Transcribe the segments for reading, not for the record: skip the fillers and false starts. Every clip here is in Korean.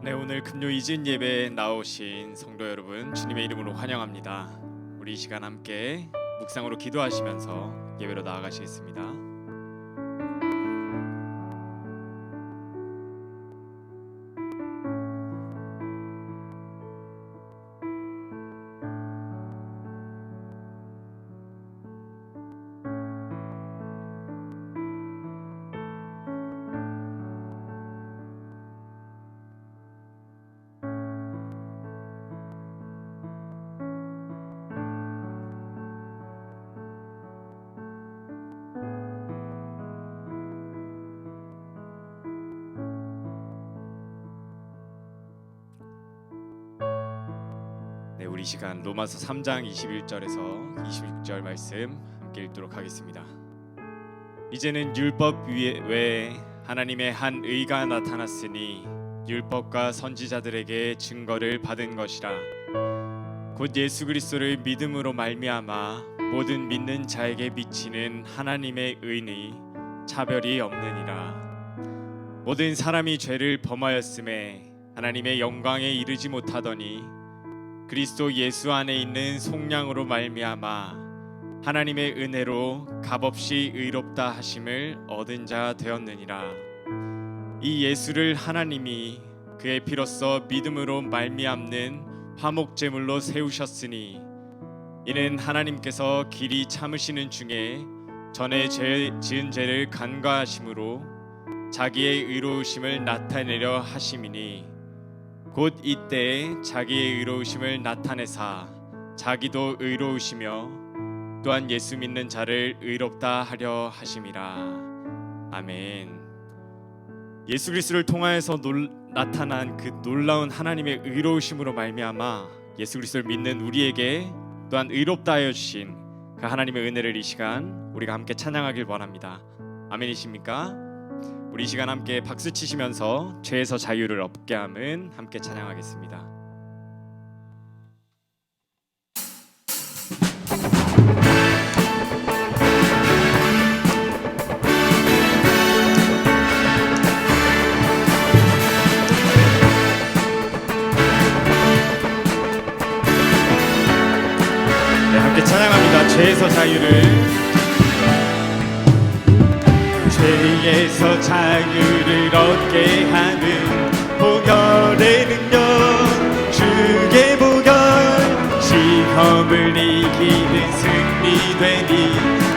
네, 오늘 금요 이진 예배에 나오신 성도 여러분 주님의 이름으로 환영합니다. 우리 이 시간 함께 묵상으로 기도하시면서 예배로 나아가시겠습니다. 네, 우리 시간 로마서 3장 21절에서 26절 말씀 함께 읽도록 하겠습니다. 이제는 율법 외에 하나님의 한 의가 나타났으니 율법과 선지자들에게 증거를 받은 것이라. 곧 예수 그리스도를 믿음으로 말미암아 모든 믿는 자에게 미치는 하나님의 의는 차별이 없느니라. 모든 사람이 죄를 범하였음에 하나님의 영광에 이르지 못하더니 그리스도 예수 안에 있는 속량으로 말미암아 하나님의 은혜로 값없이 의롭다 하심을 얻은 자 되었느니라. 이 예수를 하나님이 그의 피로써 믿음으로 말미암는 화목제물로 세우셨으니 이는 하나님께서 길이 참으시는 중에 전에 지은 죄를 간과하심으로 자기의 의로우심을 나타내려 하심이니 곧 이때에 자기의 의로우심을 나타내사 자기도 의로우시며 또한 예수 믿는 자를 의롭다 하려 하심이라. 아멘. 예수 그리스도를 통하여서 나타난 그 놀라운 하나님의 의로우심으로 말미암아 예수 그리스도를 믿는 우리에게 또한 의롭다 하여 주신 그 하나님의 은혜를 이 시간 우리가 함께 찬양하길 원합니다. 아멘이십니까? 우리 이 시간 함께 박수 치시면서 죄에서 자유를 얻게 함은 함께 찬양하겠습니다. 네, 함께 찬양합니다. 죄에서 자유를. 죄에서 자유를 얻게 하는 보혈의 능력, 주의 보혈, 시험을 이기는 승리되니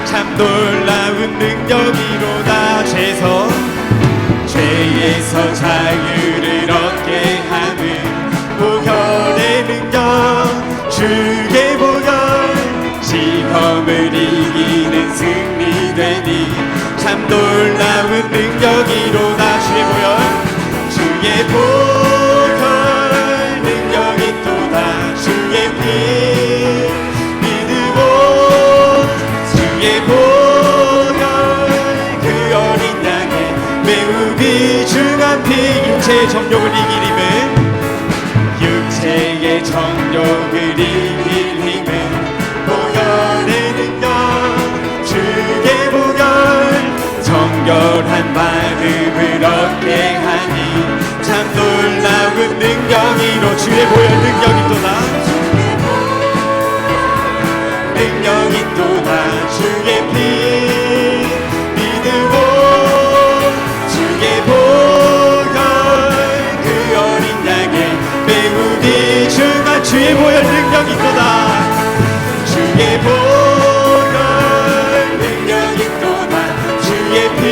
참 놀라운 능력이로다. 죄에서 자유를 얻게 하는 보혈의 능력, 주의 보혈, 시험을 이기는 승리되니 참 놀라운 능력이로다. 주의 보혈 능력이 또다. 주의 피 믿으고 주의 보혈 그 어린 양의 매우 귀중한 피 육체의 정욕을 이길 힘은 육체의 정욕을 이길 힘은 보혈의 능력 주의 보혈 정결한 마음을 얻게 하니 참 놀라운 능력이로 주의 보혈 능력이 또다. 능력이 또다. 주의 피 믿으고 주의 보혈 그 어린 양의 매우 귀중한 주의 보혈 능력이 또다. 주의 보혈 능력이 또다. 주의 피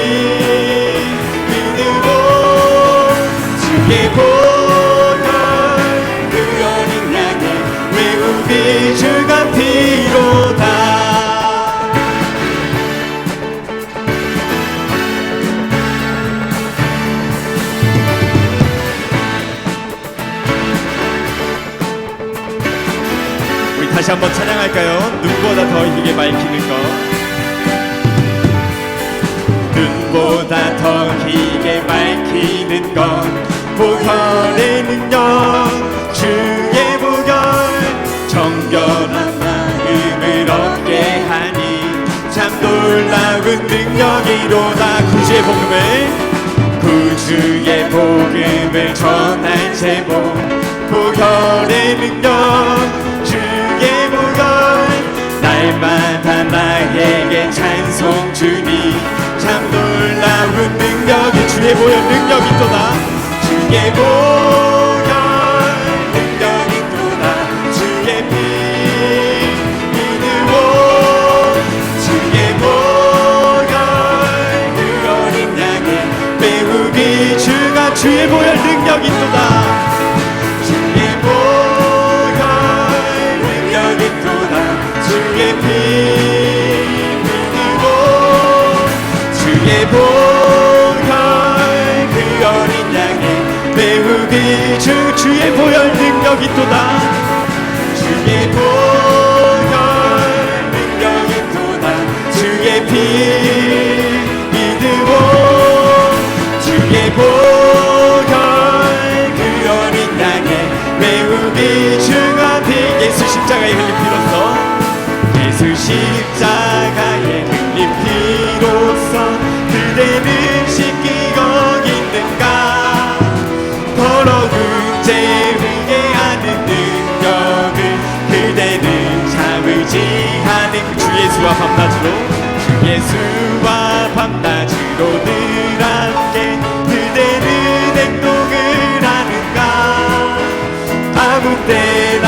믿으고 주의 보혈 그 어린 양의 매우 귀중한 피로다. 우리 다시 한번 찬양할까요? 눈보다 더 희게 밝히는 것. 눈보다 더 희게 밝히는 것 보혈의 능력 주의 보혈 정결한 마음을 얻게 하니 참 놀라운 능력이로다. 구주의 복음을 전할 제목 보혈의 능력 주의 보혈 날마다 나에게 찬송 주니 참 놀라운 능력이 주의 보혈 능력이 또다 주의 보혈 능력이 또다 주의 피 믿으오 주의 보혈 그 어린 양의 배우기 주가 주의 보혈 능력이 또다 주의 보혈 능력이 또다 주의 피 믿으오 주의 보혈 그 어린 양의 배우기 주의 보혈 능력이 또다 주의 보혈 능력이 또다 주의 피 믿으오 주의 보혈 그 어린 양의 배우기 주가 피 예수 십자가에 흘린 피로써 예수 십자가에 흘린 피로써 그대는 씻기고 있는가 더러운 죄를 하는 능력을 그대는 참으지 않은 주 예수와 밤낮으로 주 예수와 밤낮으로 늘 함께 그대는 행동을 하는가 아무 때나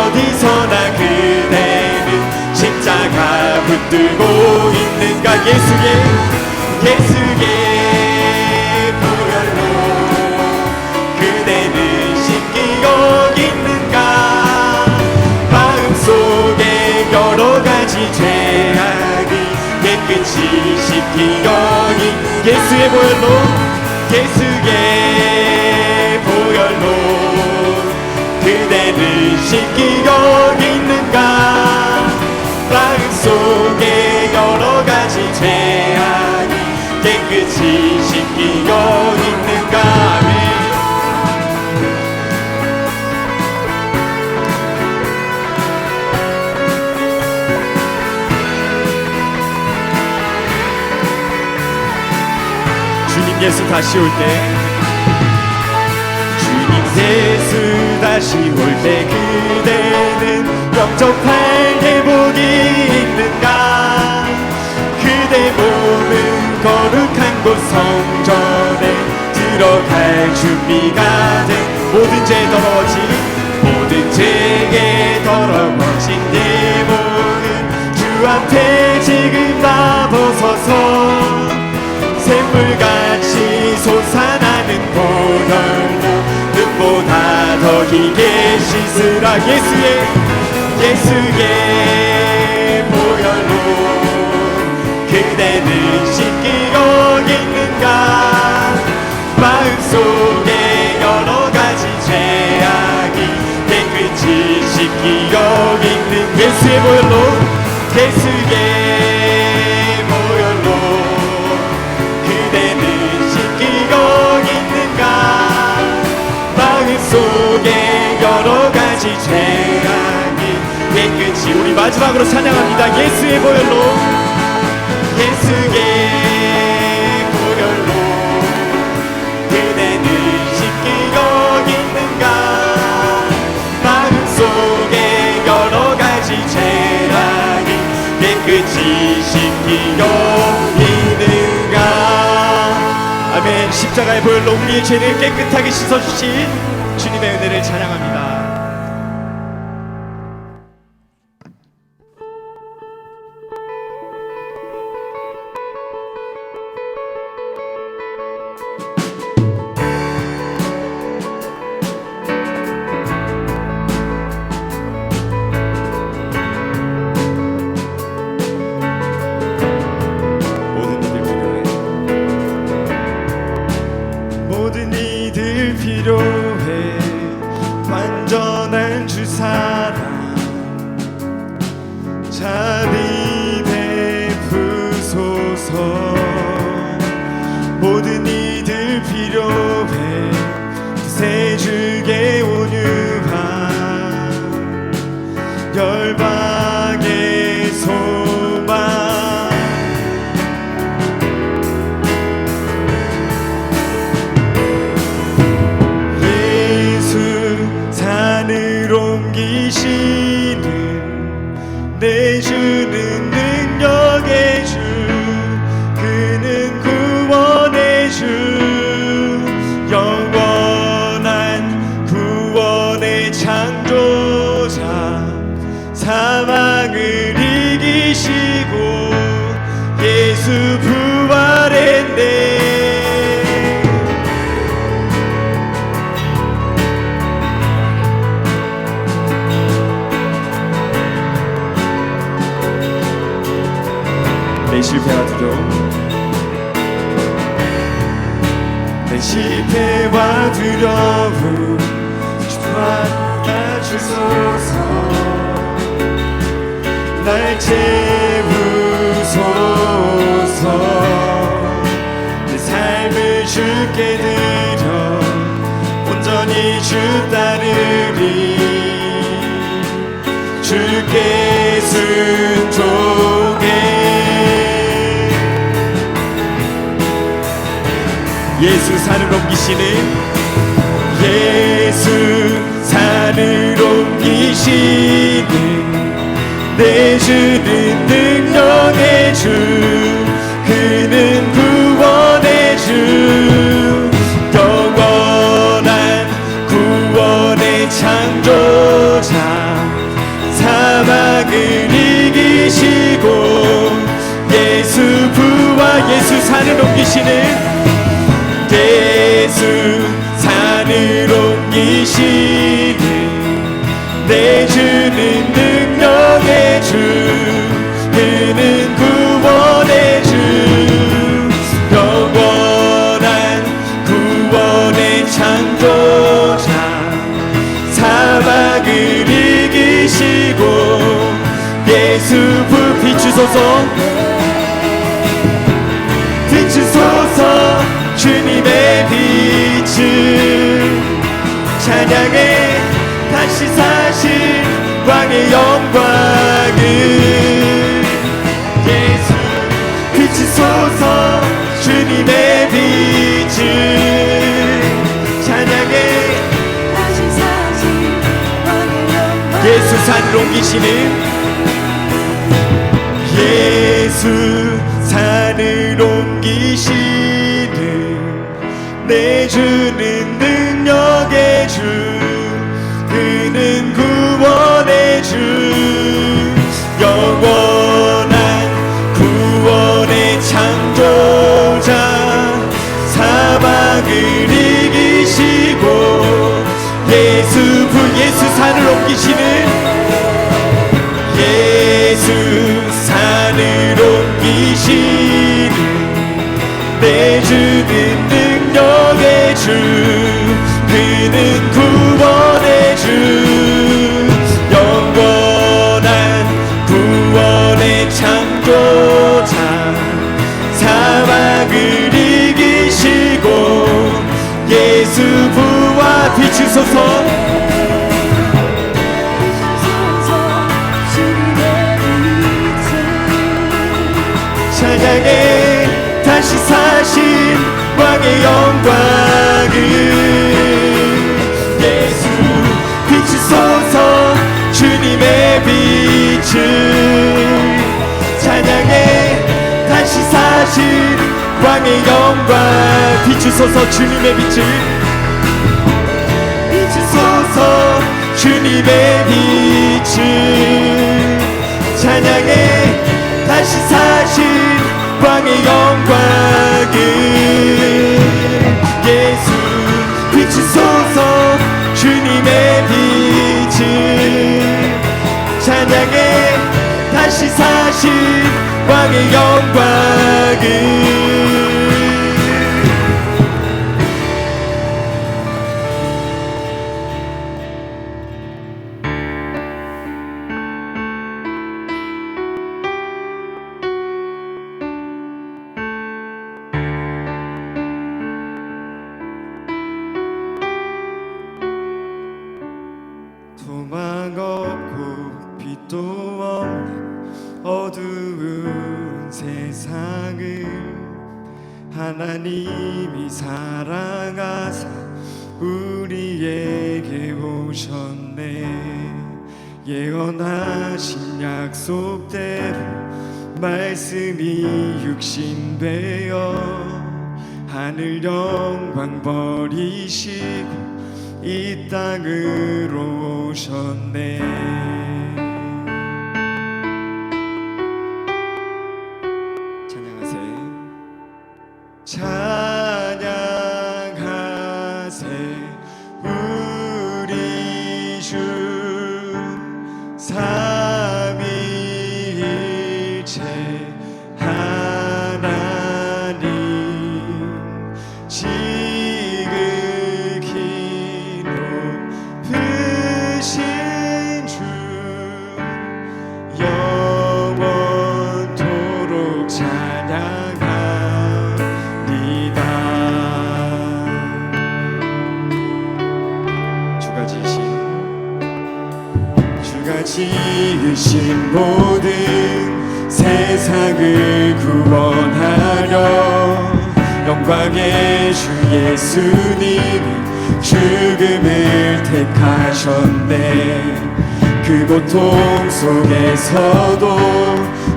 어디서나 그대는 십자가 붙들고 있는가 예수의 보혈로 그대는 씻기고 있는가 마음속에 여러 가지 죄악을 깨끗이 씻기고 예수의 보혈로 그대는 씻기고 있는가 마음속에 여러 가지 죄악이 깨끗이 씻기고 있는가 주님 예수 다시 올 때 주님 예수 다시 올 때 그대는 영접할 대복이 있는가 그대 몸은 거룩한 곳 성전에 들어갈 준비가 된 모든 죄에 더러워진 내 몸은 주 앞에 지금 다 벗어서 샘물같이 솟아나는 보혈로 눈보다 더 희게 씻으라 예수의 보혈로 그대는 씻기고 있는가 마음속에 여러 가지 죄악이 깨끗이 씻기고 있는 예수의 보혈로 그대는 씻기고 있는가 마음속에 여러 가지 죄악이 깨끗이 우리 마지막으로 찬양합니다 예수의 보혈로 그대는 씻기고 있는가 마음속에 여러 가지 죄악이 깨끗이 씻기고 있는가 아멘 십자가의 보혈로 우리의 죄를 깨끗하게 씻어주신 주님의 은혜를 찬양합니다. 모든 이들 필요해 완전한 주 사랑 자비 베푸소서 모든 이들 필요해 새 주의 온유한 열방의 소망 내주는 능력의 주, 그는 구원의 주, 영원한 구원의 창조자, 사망을 이기시고 예수 부활했네. 내 실패와 두려움, 내 실패와 두려움 주소서, 날 채우소서. 내 삶을 주께 드려 온전히 주 따르리. 주께 순종해. 예수 산을 옮기시는, 예수 산을 옮기시는 내주는 능력의 주, 그는 구원의 주, 영원한 구원의 창조자, 사망을 이기시고 예수 부활, 예수 산을 옮기시는, 예수 산을 옮기시는 내주는 능력의 주, 그는 구원의 주, 영원한 구원의 창조자, 사망을 이기시고 예수 비추소서, 비추소서. 주님의 빛을 찬양해. 다시 사신 왕의 영광을 예수 비추소서. 주님의 빛을 찬양해. 다시 사신 왕의 영광. 예수 산을 옮기시는, 예수 산을 옮기시는 내주는 능력의 주, 그는 구원의 주, 영원한 구원의 창조자, 사망을 이기시고 예수 산을 옮기시는, 예수 산을 옮기시는 내주는 능력의 주, 그는 구원의 주, 영원한 구원의 창조자, 사망을 이기시고 예수 부활 비추소서. 찬양해. 다시 사신 왕의 영광을 예수 비추소서. 주님의 빛을 찬양해. 다시 사신 왕의 영광 비추소서. 주님의 빛을 비추소서. 주님의 빛을 찬양해. 다시 사신 왕의 영광을 예수 비추소서. 주님의 빛을 찬양해. 다시 사신 왕의 영광을 소망 없고 빛도 없는 어두운 세상을 하나님이 사랑하사 우리에게 오셨네. 예언하신 약속대로 말씀이 육신되어 하늘 영광 버리시고 이 땅으로 오셨네. 찬양하세. 찬양하세 우리 주 삼위일체 하나님 지극히 높으신 주 영원토록 찬양합니다. 주가 지으신 모든 세상을 구원하려 영광의 주 예수님이 죽음을 택하셨네. 그 고통 속에서도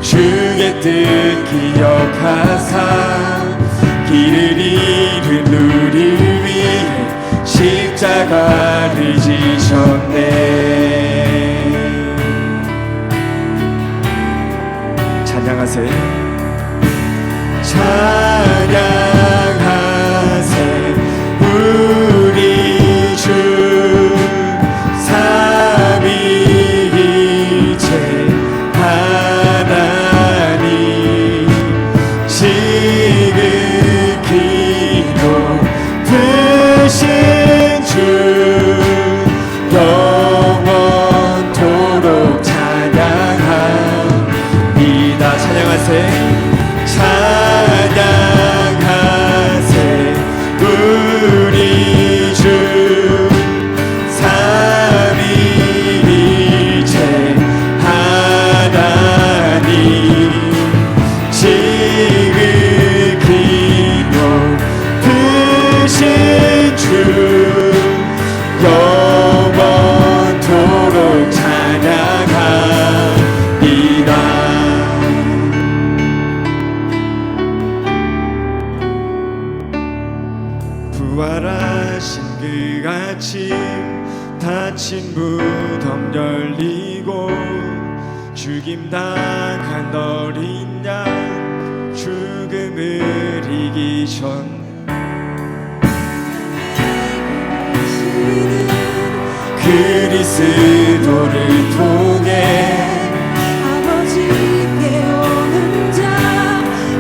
주의 뜻 기억하사 길을 잃은 우리를 위해 십자가를 지셨네. 찬양하세. 찬양하세 우리 주 삼위일체 하나님 지극히 높으신 주 영원토록 찬양합니다. 찬양하세. 찬양하세 우리 주 삼위일체 하나님 지극히 높으신 주 영원토록 찬양합니다. 부활하신 그 아침 닫힌 무덤 열리고 죽임당한 어린 양 죽음을 이기셨네. 그리스도를 통해 아버지께 오는 자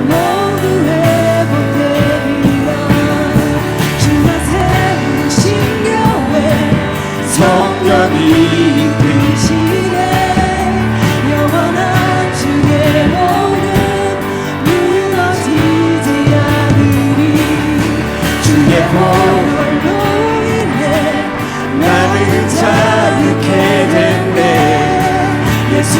모두 회복되리라. 주가 세우신 교회 성령이 이끄시네. 영원한 주의 복음 무너지지 않으리. 주의 보혈로 인해 나는 자유케 됐네. 예수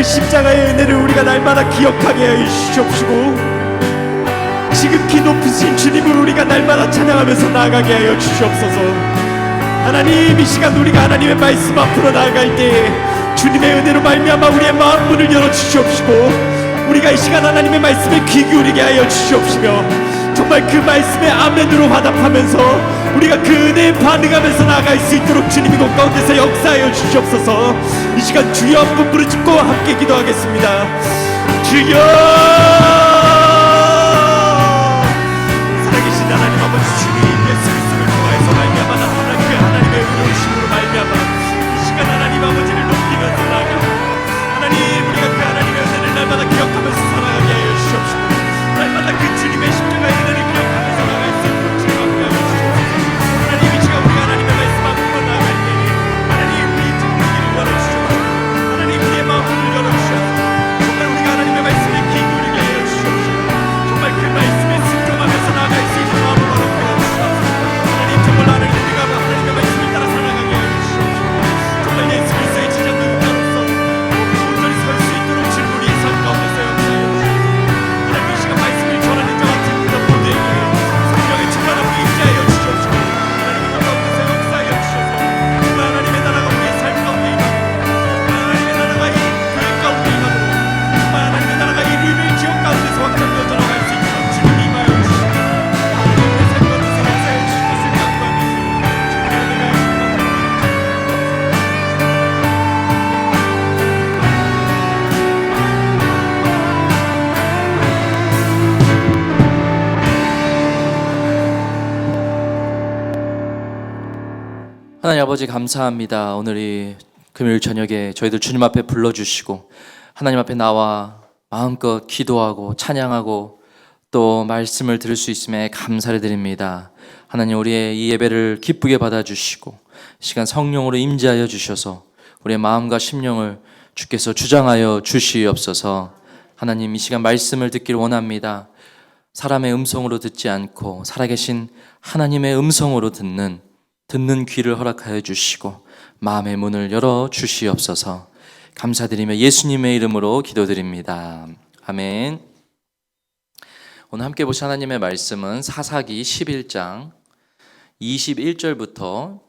그 십자가의 은혜를 우리가 날마다 기억하게 하여 주시옵시고 지극히 높으신 주님을 우리가 날마다 찬양하면서 나아가게 하여 주시옵소서. 하나님, 이 시간 우리가 하나님의 말씀 앞으로 나아갈 때 주님의 은혜로 말미암아 우리의 마음 문을 열어 주시옵시고 우리가 이 시간 하나님의 말씀에 귀 기울이게 하여 주시옵시며 정말 그 말씀에 아멘으로 화답하면서 우리가 그 은혜에 반응하면서 나아갈 수 있도록 주님이 곳 가운데서 역사하여 주시옵소서. 이 시간 주여 한번 부르짖고 함께 기도하겠습니다. 주여, 살아계신 하나님 아버지, 주님 예수 그리스도를 통하여서 말미암아 나타난 그 하나님의 의로우심으로 말미암아 이 시간 하나님 아버지를 높이면서 나아가고 하나님, 우리가 그 하나님의 은혜를 날마다 기억하면서 살아가게 하여 주시옵시고 날마다 그 주님의 십자가의 은혜를 기억하면서 나아갈 수 있도록 주님 앞에 하여 주시옵소서. 하나님, 이 시간 우리가 하나님의 말씀 앞으로 나아갈 때에 하나님, 우리 길을 열어주시옵소서. 하나님, 우리의 마음을 열어주시옵소서. 정말 우리가 하나님의 말씀에 귀 기울이게 하여 주시옵소서. 정말 그 말씀에 순종하면서 나아갈 수 있는 마음을 얻게 하여 주시옵소서. 하나님, 정말 나를 우리가 하나님의 말씀을 따라 살아가게 하여 주시옵소서. 정말 예수 그리스도의 제자들 자로서 온전히 설 수 있도록 주님 우리의 삶 가운데서 역사하여 주시옵소서. 하나님, 이 시간 말씀을 전하는 자 같은 그런 모두에게 성령의 충만함을 임재하여 주시옵소서. 하나님, 이 가운데서 역사하여 주셔서 정말 하나님의 나라가 우리의 삶 가운데 임하고 정말 하나님의 나라가 이 교회 가운데 임하고 정말 하나님의 나라가 이 리빌 지역 가운데서 확장되어 들어갈 수 있도록 주님이 임하여 주시옵소서. 하나님의 삶 가운데서 역사하여 주실 것을 간구하면서 주님의 은혜가 하나님 아버지, 감사합니다. 오늘 이 금요일 저녁에 저희들 주님 앞에 불러주시고 하나님 앞에 나와 마음껏 기도하고 찬양하고 또 말씀을 들을 수 있음에 감사를 드립니다. 하나님, 우리의 이 예배를 기쁘게 받아주시고 시간 성령으로 임재하여 주셔서 우리의 마음과 심령을 주께서 주장하여 주시옵소서. 하나님, 이 시간 말씀을 듣기를 원합니다. 사람의 음성으로 듣지 않고 살아계신 하나님의 음성으로 듣는 귀를 허락하여 주시고 마음의 문을 열어 주시옵소서. 감사드리며 예수님의 이름으로 기도드립니다. 아멘. 오늘 함께 보신 하나님의 말씀은 사사기 11장 21절부터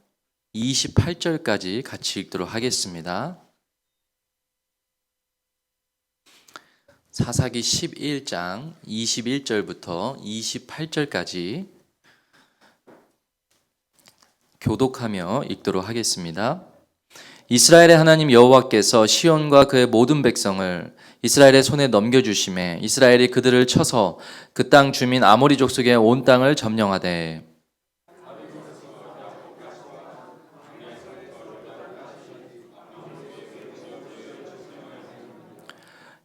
28절까지 같이 읽도록 하겠습니다. 사사기 11장 21절부터 28절까지 교독하며 읽도록 하겠습니다. 이스라엘의 하나님 여호와께서 시온과 그의 모든 백성을 이스라엘의 손에 넘겨주심에 이스라엘이 그들을 쳐서 그 땅 주민 아모리 족속의 온 땅을 점령하되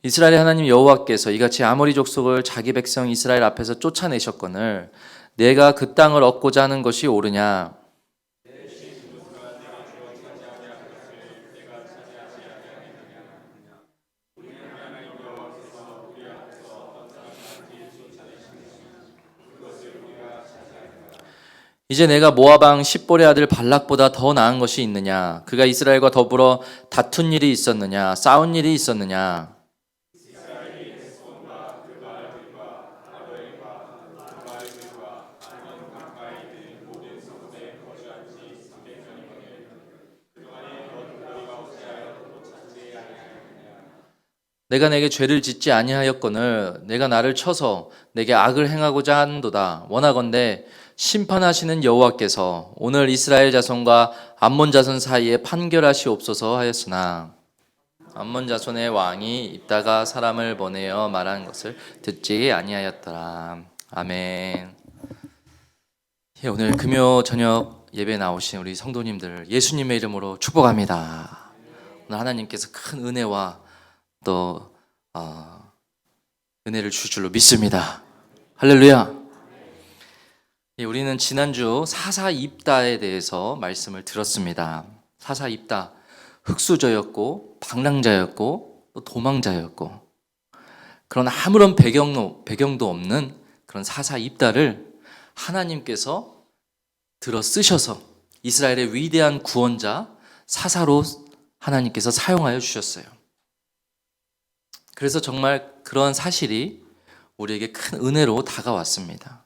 이스라엘의 하나님 여호와께서 이같이 아모리 족속을 자기 백성 이스라엘 앞에서 쫓아내셨거늘 내가 그 땅을 얻고자 하는 것이 옳으냐? 이제 내가 모압 왕 십볼의 아들 발락보다 더 나은 것이 있느냐? 그가 이스라엘과 더불어 다툰 일이 있었느냐? 싸운 일이 있었느냐? 내가 내게 죄를 짓지 아니하였거늘 내가 나를 쳐서 내게 악을 행하고자 한도다. 원하건대 심판하시는 여호와께서 오늘 이스라엘 자손과 암몬 자손 사이에 판결하시옵소서 하였으나 암몬 자손의 왕이 있다가 사람을 보내어 말한 것을 듣지 아니하였더라. 아멘. 오늘 금요 저녁 예배 나오신 우리 성도님들 예수님의 이름으로 축복합니다. 오늘 하나님께서 큰 은혜와 또 은혜를 줄 줄로 믿습니다. 할렐루야. 우리는 지난주 사사입다에 대해서 말씀을 들었습니다. 사사입다, 흑수저였고 방랑자였고 또 도망자였고 그런 아무런 배경도 없는 그런 사사입다를 하나님께서 들어 쓰셔서 이스라엘의 위대한 구원자 사사로 하나님께서 사용하여 주셨어요. 그래서 정말 그런 사실이 우리에게 큰 은혜로 다가왔습니다.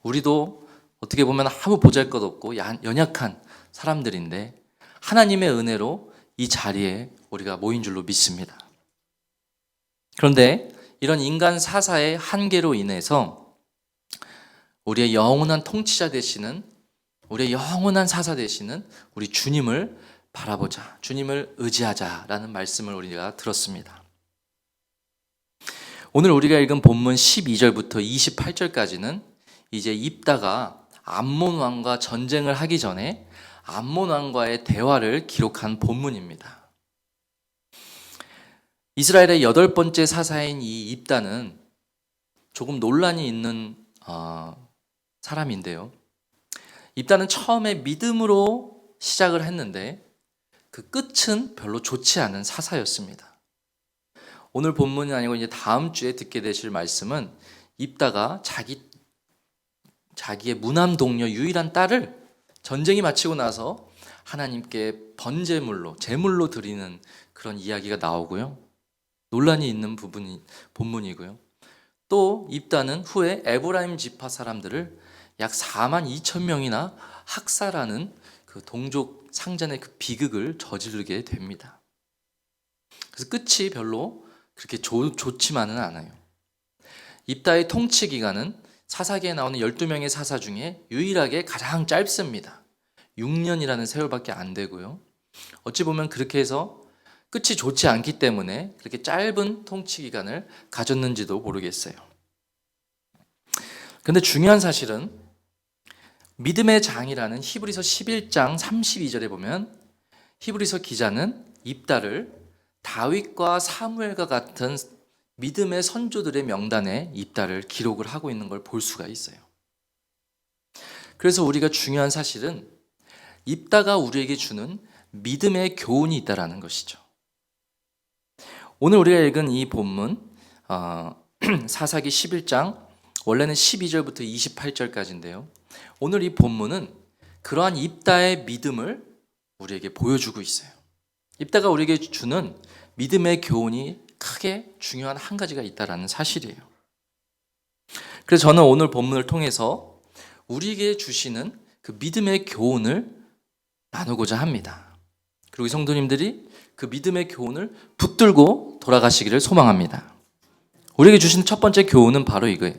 우리도 어떻게 보면 아무 보잘것없고 연약한 사람들인데 하나님의 은혜로 이 자리에 우리가 모인 줄로 믿습니다. 그런데 이런 인간 사사의 한계로 인해서 우리의 영원한 통치자 되시는, 우리의 영원한 사사 되시는 우리 주님을 바라보자, 주님을 의지하자라는 말씀을 우리가 들었습니다. 오늘 우리가 읽은 본문 12절부터 28절까지는 이제 입다가 암몬 왕과 전쟁을 하기 전에 암몬 왕과의 대화를 기록한 본문입니다. 이스라엘의 8번째 사사인 이 입다는 조금 논란이 있는 사람인데요. 입다는 처음에 믿음으로 시작을 했는데 그 끝은 별로 좋지 않은 사사였습니다. 오늘 본문이 아니고 이제 다음 주에 듣게 되실 말씀은 입다가 자기의 무남 동료 유일한 딸을 전쟁이 마치고 나서 하나님께 번제물로, 제물로 드리는 그런 이야기가 나오고요. 논란이 있는 본문이고요. 또 입다는 후에 에브라임 지파 사람들을 약 4만 2천 명이나 학살하는 그 동족 상잔의 그 비극을 저지르게 됩니다. 그래서 끝이 별로 그렇게 좋지만은 않아요. 입다의 통치 기간은 사사기에 나오는 12명의 사사 중에 유일하게 가장 짧습니다. 6년이라는 세월밖에 안 되고요. 어찌 보면 그렇게 해서 끝이 좋지 않기 때문에 그렇게 짧은 통치 기간을 가졌는지도 모르겠어요. 그런데 중요한 사실은 믿음의 장이라는 히브리서 11장 32절에 보면 히브리서 기자는 입다를 다윗과 사무엘과 같은 믿음의 선조들의 명단에 입다를 기록을 하고 있는 걸 볼 수가 있어요. 그래서 우리가 중요한 사실은 입다가 우리에게 주는 믿음의 교훈이 있다라는 것이죠. 오늘 우리가 읽은 이 본문 사사기 11장 원래는 12절부터 28절까지인데요. 오늘 이 본문은 그러한 입다의 믿음을 우리에게 보여주고 있어요. 입다가 우리에게 주는 믿음의 교훈이 크게 중요한 한 가지가 있다라는 사실이에요. 그래서 저는 오늘 본문을 통해서 우리에게 주시는 그 믿음의 교훈을 나누고자 합니다. 그리고 성도님들이 그 믿음의 교훈을 붙들고 돌아가시기를 소망합니다. 우리에게 주신 첫 번째 교훈은 바로 이거예요.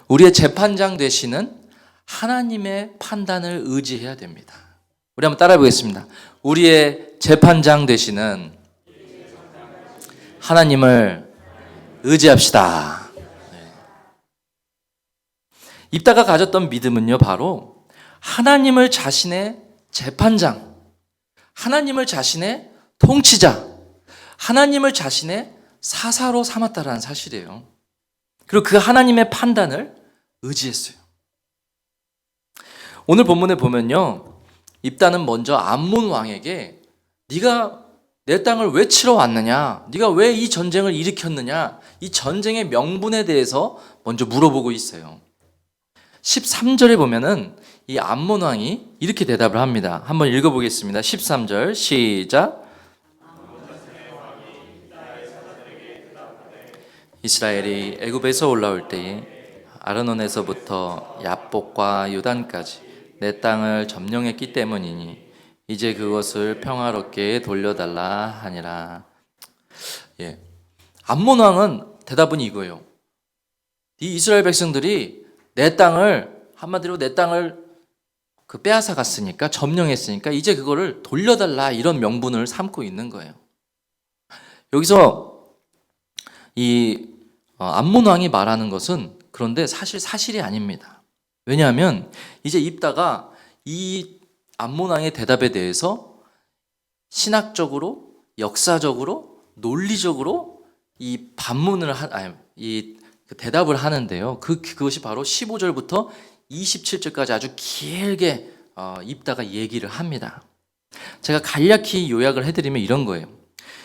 우리의 재판장 되시는 하나님의 판단을 의지해야 됩니다. 우리 한번 따라해 보겠습니다. 우리의 재판장 되시는 하나님을 의지합시다. 입다가 가졌던 믿음은요, 바로 하나님을 자신의 재판장, 하나님을 자신의 통치자, 하나님을 자신의 사사로 삼았다라는 사실이에요. 그리고 그 하나님의 판단을 의지했어요. 오늘 본문에 보면요, 입다는 먼저 암몬 왕에게 네가 내 땅을 왜 치러 왔느냐, 네가 왜 이 전쟁을 일으켰느냐, 이 전쟁의 명분에 대해서 먼저 물어보고 있어요. 13절에 보면은 이 암몬 왕이 이렇게 대답을 합니다. 한번 읽어보겠습니다. 13절 시작. 이스라엘이 애굽에서 올라올 때에 아르논에서부터 야복과 요단까지 내 땅을 점령했기 때문이니 이제 그것을 평화롭게 돌려달라 하니라. 암몬 왕은 대답은 이거예요. 이 이스라엘 백성들이 내 땅을, 한마디로 내 땅을 빼앗아 갔으니까, 점령했으니까 이제 그거를 돌려달라, 이런 명분을 삼고 있는 거예요. 여기서 이 암몬 왕이 말하는 것은 그런데 사실이 아닙니다. 왜냐하면 이제 입다가 이 암몬 왕의 대답에 대해서 신학적으로, 역사적으로, 논리적으로 이 반문을 대답을 하는데요. 그것이 바로 15절부터 27절까지 아주 길게 입다가 얘기를 합니다. 제가 간략히 요약을 해드리면 이런 거예요.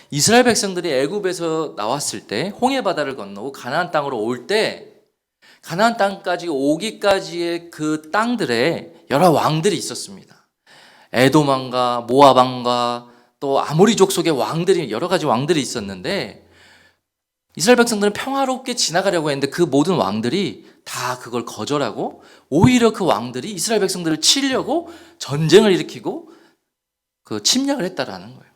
이스라엘 백성들이 애굽에서 나왔을 때 홍해 바다를 건너고 가나안 땅으로 올 때 가나안 땅까지 오기까지의 그 땅들에 여러 왕들이 있었습니다. 에돔 왕과 모압 왕과 또 아모리 족속의 왕들이, 여러 가지 왕들이 있었는데 이스라엘 백성들은 평화롭게 지나가려고 했는데 그 모든 왕들이 다 그걸 거절하고 오히려 그 왕들이 이스라엘 백성들을 치려고 전쟁을 일으키고 그 침략을 했다라는 거예요.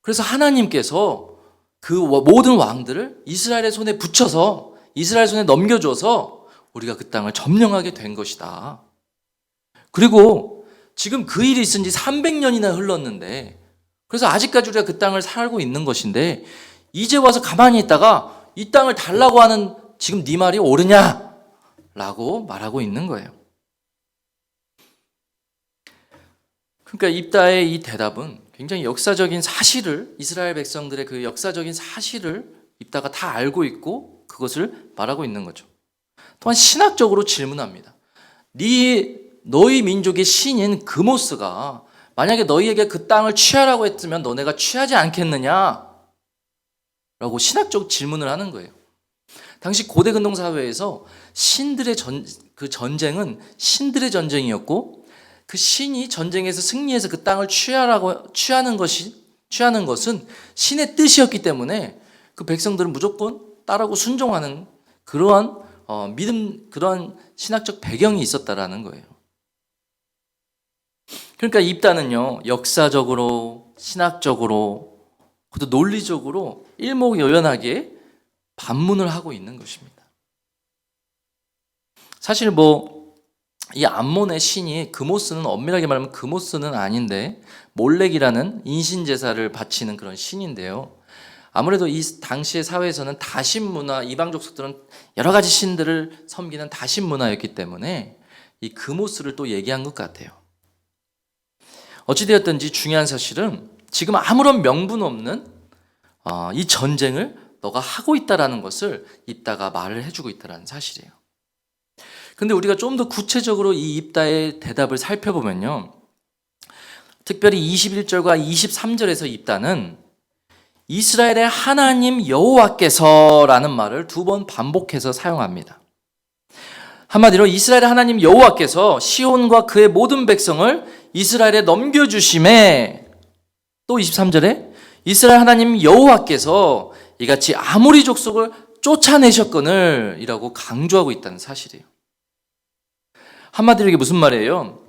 그래서 하나님께서 그 모든 왕들을 이스라엘의 손에 붙여서 이스라엘 손에 넘겨줘서 우리가 그 땅을 점령하게 된 것이다. 그리고 지금 그 일이 있은 지 300년이나 흘렀는데 그래서 아직까지 우리가 그 땅을 살고 있는 것인데 이제 와서 가만히 있다가 이 땅을 달라고 하는 지금 네 말이 옳으냐? 라고 말하고 있는 거예요. 그러니까 입다의 이 대답은 굉장히 역사적인 사실을 이스라엘 백성들의 그 역사적인 사실을 입다가 다 알고 있고 그것을 말하고 있는 거죠. 또한 신학적으로 질문합니다. 너희 민족의 신인 그모스가 만약에 너희에게 그 땅을 취하라고 했으면 너네가 취하지 않겠느냐? 라고 신학적 질문을 하는 거예요. 당시 고대 근동 사회에서 신들의 그 전쟁은 신들의 전쟁이었고 그 신이 전쟁에서 승리해서 그 땅을 취하는 것은 신의 뜻이었기 때문에 그 백성들은 무조건 따르고 순종하는 그러한 그러한 신학적 배경이 있었다라는 거예요. 그러니까 입다는요, 역사적으로, 신학적으로, 그것도 논리적으로 일목요연하게 반문을 하고 있는 것입니다. 사실 이 암몬의 신이 그모스는 엄밀하게 말하면 그모스는 아닌데 몰렉이라는 인신제사를 바치는 그런 신인데요. 아무래도 이 당시의 사회에서는 다신 문화, 이방 족속들은 여러 가지 신들을 섬기는 다신 문화였기 때문에 이 그모스를 또 얘기한 것 같아요. 어찌되었든지 중요한 사실은 지금 아무런 명분 없는 이 전쟁을 너가 하고 있다라는 것을 입다가 말을 해주고 있다는 사실이에요. 근데 우리가 좀 더 구체적으로 이 입다의 대답을 살펴보면요. 특별히 21절과 23절에서 입다는 이스라엘의 하나님 여호와께서라는 말을 2번 반복해서 사용합니다. 한마디로 이스라엘의 하나님 여호와께서 시온과 그의 모든 백성을 이스라엘에 넘겨주심에 또 23절에 이스라엘 하나님 여호와께서 이같이 아모리 족속을 쫓아내셨거늘 이라고 강조하고 있다는 사실이에요. 한마디로 이게 무슨 말이에요?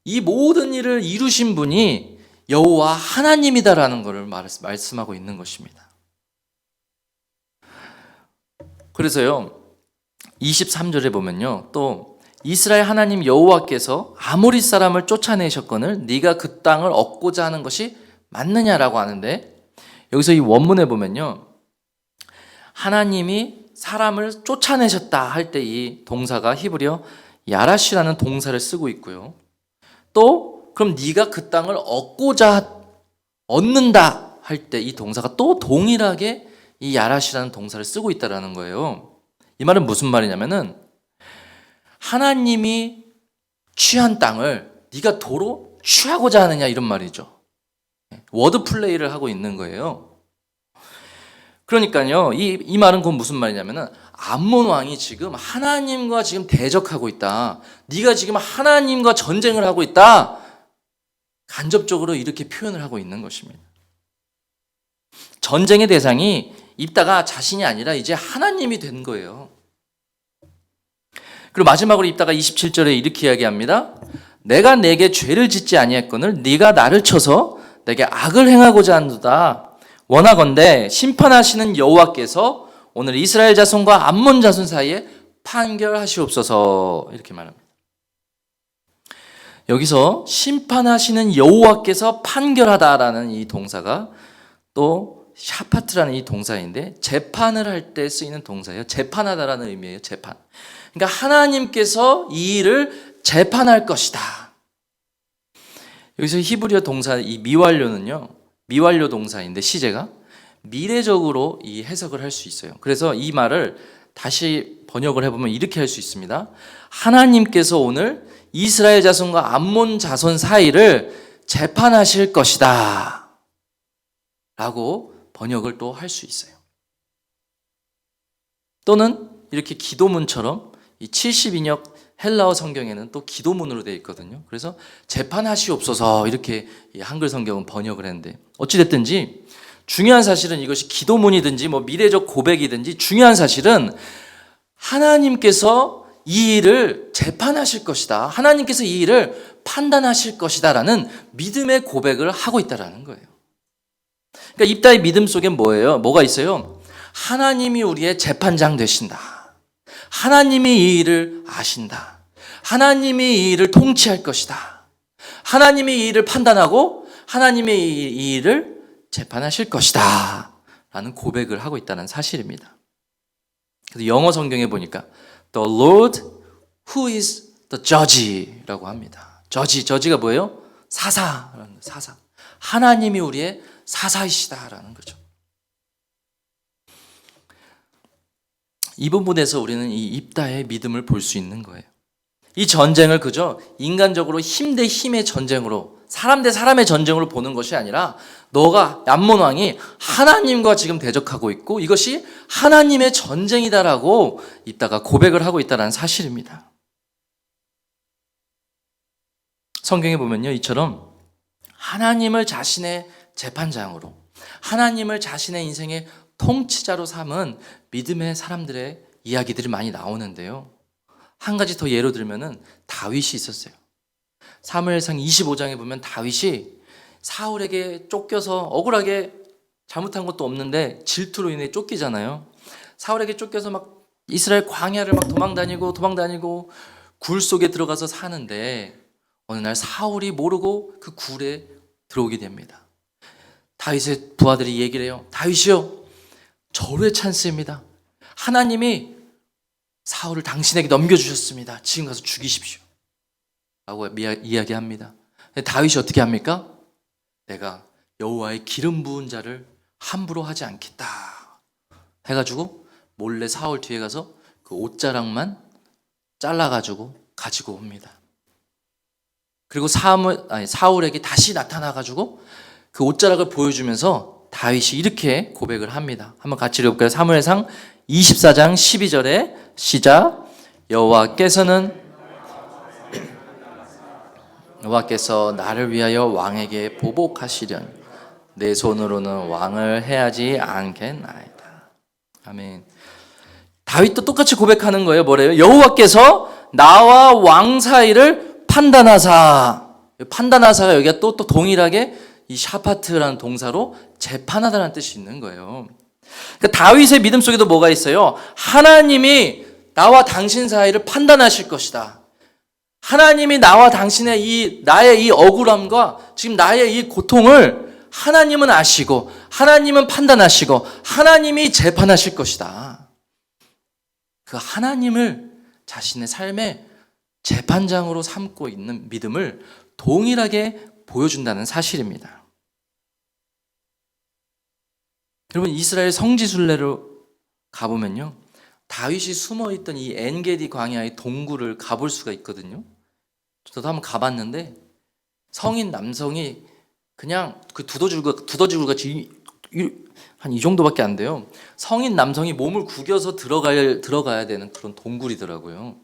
이 모든 일을 이루신 분이 여호와 하나님이다라는 것을 말씀하고 있는 것입니다. 그래서요 23절에 보면요 또 이스라엘 하나님 여호와께서 아모리 사람을 쫓아내셨거늘 네가 그 땅을 얻고자 하는 것이 맞느냐라고 하는데 여기서 이 원문에 보면요 하나님이 사람을 쫓아내셨다 할 때 이 동사가 히브리어 야라시라는 동사를 쓰고 있고요. 또 그럼 네가 그 땅을 얻는다 할 때 이 동사가 또 동일하게 이 야라시라는 동사를 쓰고 있다라는 거예요. 이 말은 무슨 말이냐면은 하나님이 취한 땅을 네가 도로 취하고자 하느냐 이런 말이죠. 워드 플레이를 하고 있는 거예요. 그러니까요, 이 말은 그건 무슨 말이냐면은 암몬 왕이 지금 하나님과 지금 대적하고 있다. 네가 지금 하나님과 전쟁을 하고 있다. 간접적으로 이렇게 표현을 하고 있는 것입니다. 전쟁의 대상이 입다가 자신이 아니라 이제 하나님이 된 거예요. 그리고 마지막으로 입다가 27절에 이렇게 이야기합니다. 내가 내게 죄를 짓지 아니했거늘 네가 나를 쳐서 내게 악을 행하고자 한도다. 원하건대 심판하시는 여호와께서 오늘 이스라엘 자손과 암몬 자손 사이에 판결하시옵소서 이렇게 말합니다. 여기서 심판하시는 여호와께서 판결하다라는 이 동사가 또 샤파트라는 이 동사인데 재판을 할 때 쓰이는 동사예요. 재판하다라는 의미예요. 재판. 그러니까 하나님께서 이 일을 재판할 것이다. 여기서 히브리어 동사 이 미완료는요. 미완료 동사인데 시제가 미래적으로 이 해석을 할 수 있어요. 그래서 이 말을 다시 번역을 해보면 이렇게 할 수 있습니다. 하나님께서 오늘 이스라엘 자손과 암몬 자손 사이를 재판하실 것이다 라고 번역을 또 할 수 있어요. 또는 이렇게 기도문처럼 이 70인역 헬라어 성경에는 또 기도문으로 되어 있거든요. 그래서 재판하시옵소서 이렇게 한글 성경은 번역을 했는데 어찌됐든지 중요한 사실은 이것이 기도문이든지 뭐 미래적 고백이든지 중요한 사실은 하나님께서 이 일을 재판하실 것이다. 하나님께서 이 일을 판단하실 것이다라는 믿음의 고백을 하고 있다라는 거예요. 그러니까 입다의 믿음 속에 뭐예요? 뭐가 있어요? 하나님이 우리의 재판장 되신다. 하나님이 이 일을 아신다. 하나님이 이 일을 통치할 것이다. 하나님이 이 일을 판단하고 하나님이 이 일을 재판하실 것이다. 라는 고백을 하고 있다는 사실입니다. 그래서 영어 성경에 보니까 The Lord who is the judge라고 합니다. 저지가 뭐예요? 사사라는 사사. 하나님이 우리의 사사이시다라는 거죠. 이 부분에서 우리는 이 입다의 믿음을 볼 수 있는 거예요. 이 전쟁을 그저 인간적으로 힘 대 힘의 전쟁으로, 사람 대 사람의 전쟁으로 보는 것이 아니라 너가 얌몬 왕이 하나님과 지금 대적하고 있고 이것이 하나님의 전쟁이다라고 입다가 고백을 하고 있다는 사실입니다. 성경에 보면요, 이처럼 하나님을 자신의 재판장으로, 하나님을 자신의 인생의 통치자로 삼은 믿음의 사람들의 이야기들이 많이 나오는데요. 한 가지 더 예로 들면은 다윗이 있었어요. 사무엘상 25장에 보면 다윗이 사울에게 쫓겨서 억울하게 잘못한 것도 없는데 질투로 인해 쫓기잖아요. 사울에게 쫓겨서 막 이스라엘 광야를 막 도망다니고 굴 속에 들어가서 사는데 어느 날 사울이 모르고 그 굴에 들어오게 됩니다. 다윗의 부하들이 얘기를 해요. 다윗이요, 절호의 찬스입니다. 하나님이 사울을 당신에게 넘겨주셨습니다. 지금 가서 죽이십시오. 라고 이야기합니다. 다윗이 어떻게 합니까? 내가 여호와의 기름 부은 자를 함부로 하지 않겠다 해가지고 몰래 사울 뒤에 가서 그 옷자락만 잘라가지고 가지고 옵니다. 그리고 사울에게 다시 나타나가지고 그 옷자락을 보여주면서 다윗이 이렇게 고백을 합니다. 한번 같이 읽어볼까요? 사무엘상 24장 12절에 시작. 여호와께서 나를 위하여 왕에게 보복하시려니 내 손으로는 왕을 해하지 않겠나이다. 아멘. 다윗도 똑같이 고백하는 거예요. 뭐래요? 여호와께서 나와 왕 사이를 판단하사가 여기가 또 동일하게 이 샤파트라는 동사로 재판하다는 뜻이 있는 거예요. 그러니까 다윗의 믿음 속에도 뭐가 있어요? 하나님이 나와 당신 사이를 판단하실 것이다. 하나님이 나와 당신의 나의 이 억울함과 지금 나의 이 고통을 하나님은 아시고 하나님은 판단하시고 하나님이 재판하실 것이다. 그 하나님을 자신의 삶의 재판장으로 삼고 있는 믿음을 동일하게 보여준다는 사실입니다. 여러분, 이스라엘 성지순례로 가보면요, 다윗이 숨어있던 이 엔게디 광야의 동굴을 가볼 수가 있거든요. 저도 한번 가봤는데 성인 남성이 그냥 그 두더지굴 같이 한 이 정도밖에 안 돼요. 성인 남성이 몸을 구겨서 들어가야 되는 그런 동굴이더라고요.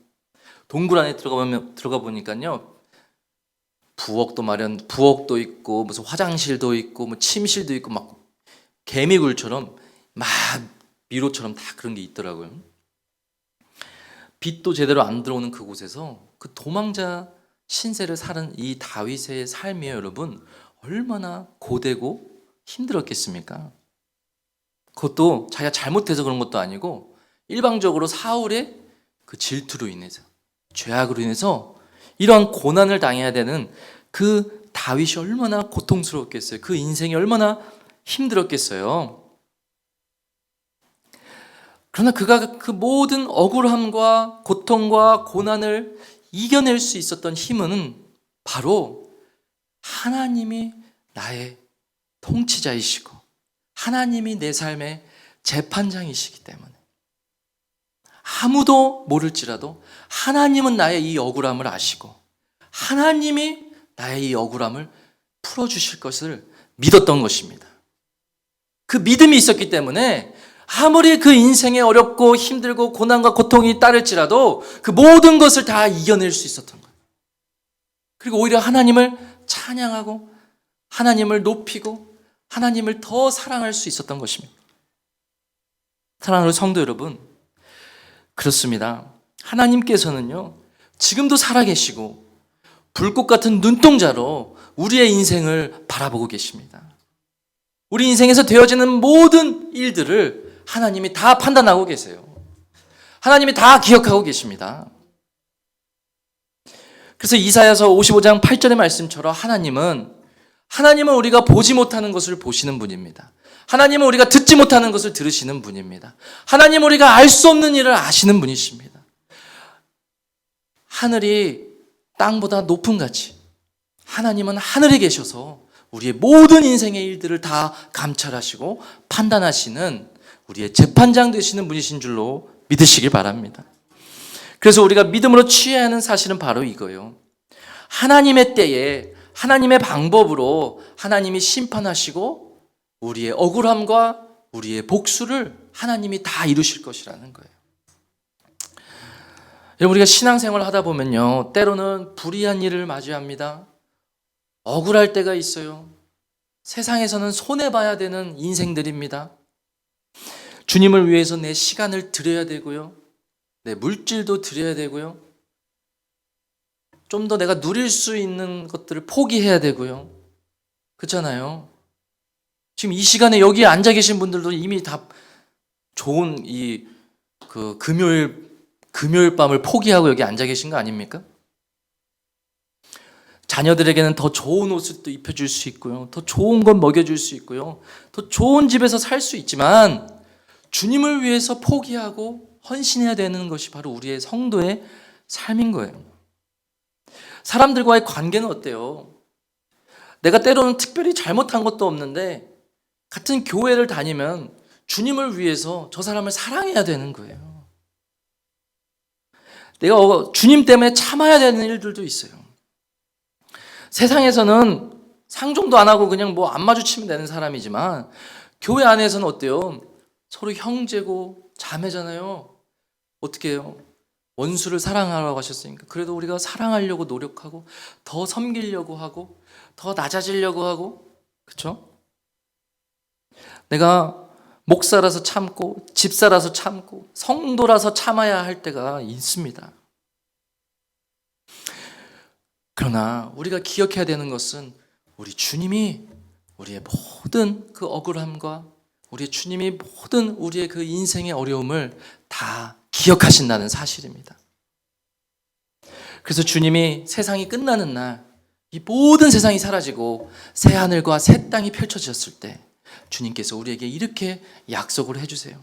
동굴 안에 들어가 보니까요, 부엌도 있고 무슨 화장실도 있고 뭐 침실도 있고 막 개미굴처럼 막 미로처럼 다 그런 게 있더라고요. 빛도 제대로 안 들어오는 그곳에서 그 도망자 신세를 사는 이 다윗의 삶이에요, 여러분. 얼마나 고되고 힘들었겠습니까? 그것도 자기가 잘못해서 그런 것도 아니고 일방적으로 사울의 그 질투로 인해서, 죄악으로 인해서 이러한 고난을 당해야 되는 그 다윗이 얼마나 고통스러웠겠어요. 그 인생이 얼마나 힘들었겠어요. 그러나 그가 그 모든 억울함과 고통과 고난을 이겨낼 수 있었던 힘은 바로 하나님이 나의 통치자이시고 하나님이 내 삶의 재판장이시기 때문에, 아무도 모를지라도 하나님은 나의 이 억울함을 아시고 하나님이 나의 이 억울함을 풀어주실 것을 믿었던 것입니다. 그 믿음이 있었기 때문에 아무리 그 인생에 어렵고 힘들고 고난과 고통이 따를지라도 그 모든 것을 다 이겨낼 수 있었던 거예요. 그리고 오히려 하나님을 찬양하고 하나님을 높이고 하나님을 더 사랑할 수 있었던 것입니다. 사랑하는 성도 여러분, 그렇습니다. 하나님께서는요, 지금도 살아계시고 불꽃 같은 눈동자로 우리의 인생을 바라보고 계십니다. 우리 인생에서 되어지는 모든 일들을 하나님이 다 판단하고 계세요. 하나님이 다 기억하고 계십니다. 그래서 이사야서 55장 8절의 말씀처럼 하나님은 우리가 보지 못하는 것을 보시는 분입니다. 하나님은 우리가 듣지 못하는 것을 들으시는 분입니다. 하나님은 우리가 알 수 없는 일을 아시는 분이십니다. 하늘이 땅보다 높은 같이 하나님은 하늘에 계셔서 우리의 모든 인생의 일들을 다 감찰하시고 판단하시는 우리의 재판장 되시는 분이신 줄로 믿으시길 바랍니다. 그래서 우리가 믿음으로 취해야 하는 사실은 바로 이거예요. 하나님의 때에 하나님의 방법으로 하나님이 심판하시고 우리의 억울함과 우리의 복수를 하나님이 다 이루실 것이라는 거예요. 여러분, 우리가 신앙생활을 하다 보면요, 때로는 불의한 일을 맞이합니다. 억울할 때가 있어요. 세상에서는 손해봐야 되는 인생들입니다. 주님을 위해서 내 시간을 드려야 되고요, 내 물질도 드려야 되고요, 좀 더 내가 누릴 수 있는 것들을 포기해야 되고요. 그렇잖아요. 지금 이 시간에 여기 앉아 계신 분들도 이미 다 좋은 금요일 밤을 포기하고 여기 앉아 계신 거 아닙니까? 자녀들에게는 더 좋은 옷을 또 입혀줄 수 있고요, 더 좋은 건 먹여줄 수 있고요, 더 좋은 집에서 살 수 있지만 주님을 위해서 포기하고 헌신해야 되는 것이 바로 우리의 성도의 삶인 거예요. 사람들과의 관계는 어때요? 내가 때로는 특별히 잘못한 것도 없는데 같은 교회를 다니면 주님을 위해서 저 사람을 사랑해야 되는 거예요. 내가 주님 때문에 참아야 되는 일들도 있어요. 세상에서는 상종도 안 하고 그냥 뭐 안 마주치면 되는 사람이지만 교회 안에서는 어때요? 서로 형제고 자매잖아요. 어떻게 해요? 원수를 사랑하라고 하셨으니까 그래도 우리가 사랑하려고 노력하고 더 섬기려고 하고 더 낮아지려고 하고, 그렇죠? 내가 목사라서 참고 집사라서 참고 성도라서 참아야 할 때가 있습니다. 그러나 우리가 기억해야 되는 것은 우리 주님이 우리의 모든 그 억울함과 우리 주님이 모든 우리의 그 인생의 어려움을 다 기억하신다는 사실입니다. 그래서 주님이 세상이 끝나는 날, 이 모든 세상이 사라지고 새 하늘과 새 땅이 펼쳐졌을 때 주님께서 우리에게 이렇게 약속을 해주세요.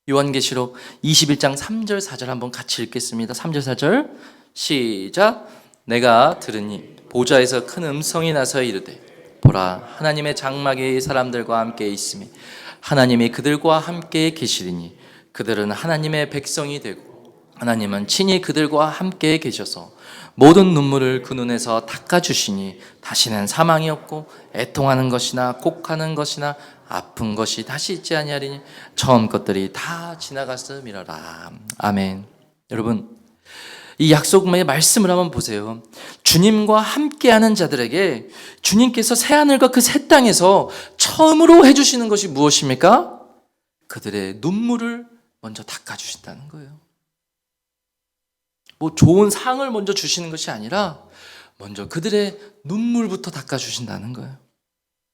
요한계시록 21장 3절 4절 한번 같이 읽겠습니다. 3절 4절 시작. 내가 들으니 보좌에서 큰 음성이 나서 이르되 보라, 하나님의 장막이 사람들과 함께 있으며 하나님이 그들과 함께 계시리니 그들은 하나님의 백성이 되고 하나님은 친히 그들과 함께 계셔서 모든 눈물을 그 눈에서 닦아주시니 다시는 사망이 없고 애통하는 것이나 곡하는 것이나 아픈 것이 다시 있지 아니하리니 처음 것들이 다 지나갔음이라라. 아멘. 여러분, 이 약속의 말씀을 한번 보세요. 주님과 함께하는 자들에게 주님께서 새하늘과 그 새 땅에서 처음으로 해주시는 것이 무엇입니까? 그들의 눈물을 먼저 닦아주신다는 거예요. 뭐 좋은 상을 먼저 주시는 것이 아니라 먼저 그들의 눈물부터 닦아주신다는 거예요.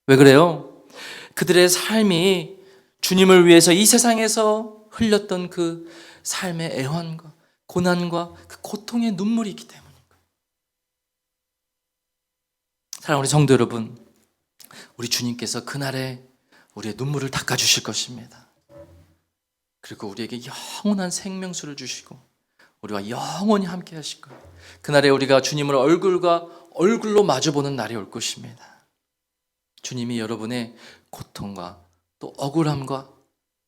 왜 그래요? 그들의 삶이 주님을 위해서 이 세상에서 흘렸던 그 삶의 애환과 고난과 그 고통의 눈물이 있기 때문입니다. 사랑하는 우리 성도 여러분, 우리 주님께서 그날에 우리의 눈물을 닦아주실 것입니다. 그리고 우리에게 영원한 생명수를 주시고 우리와 영원히 함께 하실 거예요. 그날에 우리가 주님을 얼굴과 얼굴로 마주보는 날이 올 것입니다. 주님이 여러분의 고통과 또 억울함과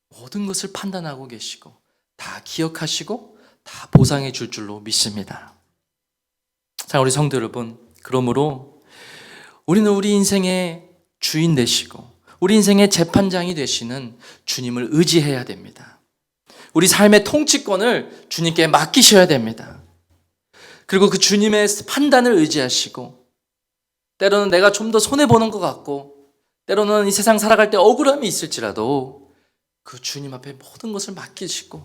모든 것을 판단하고 계시고 다 기억하시고 다 보상해 줄 줄로 믿습니다. 자, 우리 성도 여러분, 그러므로 우리는 우리 인생의 주인 되시고 우리 인생의 재판장이 되시는 주님을 의지해야 됩니다. 우리 삶의 통치권을 주님께 맡기셔야 됩니다. 그리고 그 주님의 판단을 의지하시고, 때로는 내가 좀 더 손해보는 것 같고 때로는 이 세상 살아갈 때 억울함이 있을지라도 그 주님 앞에 모든 것을 맡기시고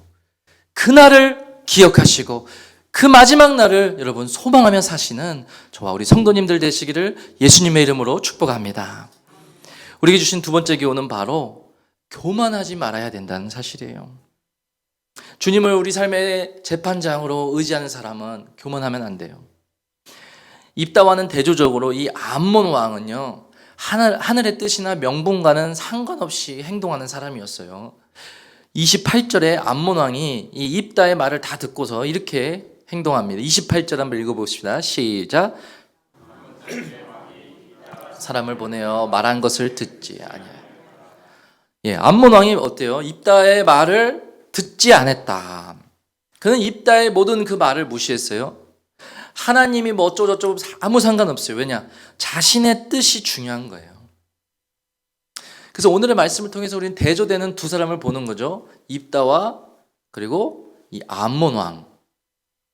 그날을 기억하시고 그 마지막 날을 여러분 소망하며 사시는 저와 우리 성도님들 되시기를 예수님의 이름으로 축복합니다. 우리에게 주신 두 번째 교훈은 바로 교만하지 말아야 된다는 사실이에요. 주님을 우리 삶의 재판장으로 의지하는 사람은 교만하면 안 돼요. 입다와는 대조적으로 이 암몬 왕은요, 하늘의 뜻이나 명분과는 상관없이 행동하는 사람이었어요. 28절에 암몬 왕이 이 입다의 말을 다 듣고서 이렇게 행동합니다. 28절 한번 읽어봅시다. 시작. 사람을 보내어 말한 것을 듣지 아니하여. 예, 암몬 왕이 어때요? 입다의 말을 듣지 않았다. 그는 입다의 모든 그 말을 무시했어요. 하나님이 뭐 어쩌고저쩌고 아무 상관없어요. 왜냐? 자신의 뜻이 중요한 거예요. 그래서 오늘의 말씀을 통해서 우리는 대조되는 두 사람을 보는 거죠. 입다와 그리고 이 암몬 왕.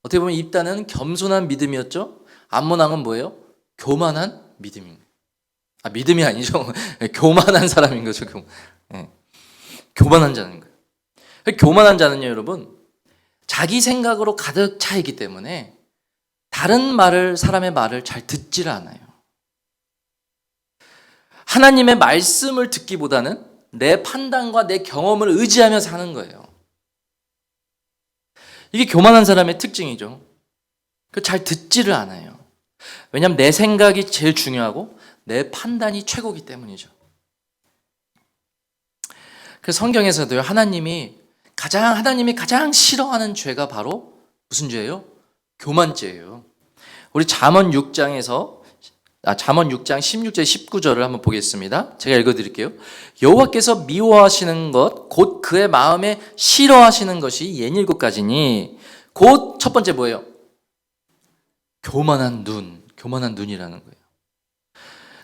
어떻게 보면 입다는 겸손한 믿음이었죠. 암몬 왕은 뭐예요? 교만한 믿음인. 믿음이 아니죠. 교만한 사람인 거죠. 교만한 자는 거예요. 교만한 자는요, 여러분, 자기 생각으로 가득 차 있기 때문에 다른 말을, 사람의 말을 잘 듣지를 않아요. 하나님의 말씀을 듣기보다는 내 판단과 내 경험을 의지하며 사는 거예요. 이게 교만한 사람의 특징이죠. 잘 듣지를 않아요. 왜냐하면 내 생각이 제일 중요하고 내 판단이 최고이기 때문이죠. 그래서 성경에서도요, 하나님이 가장 싫어하는 죄가 바로 무슨 죄예요? 교만죄예요. 우리 잠언 6장 16절 19절을 한번 보겠습니다. 제가 읽어드릴게요. 여호와께서 미워하시는 것 곧 그의 마음에 싫어하시는 것이 옌 7가지니 곧 첫 번째 뭐예요? 교만한 눈이라는 거예요.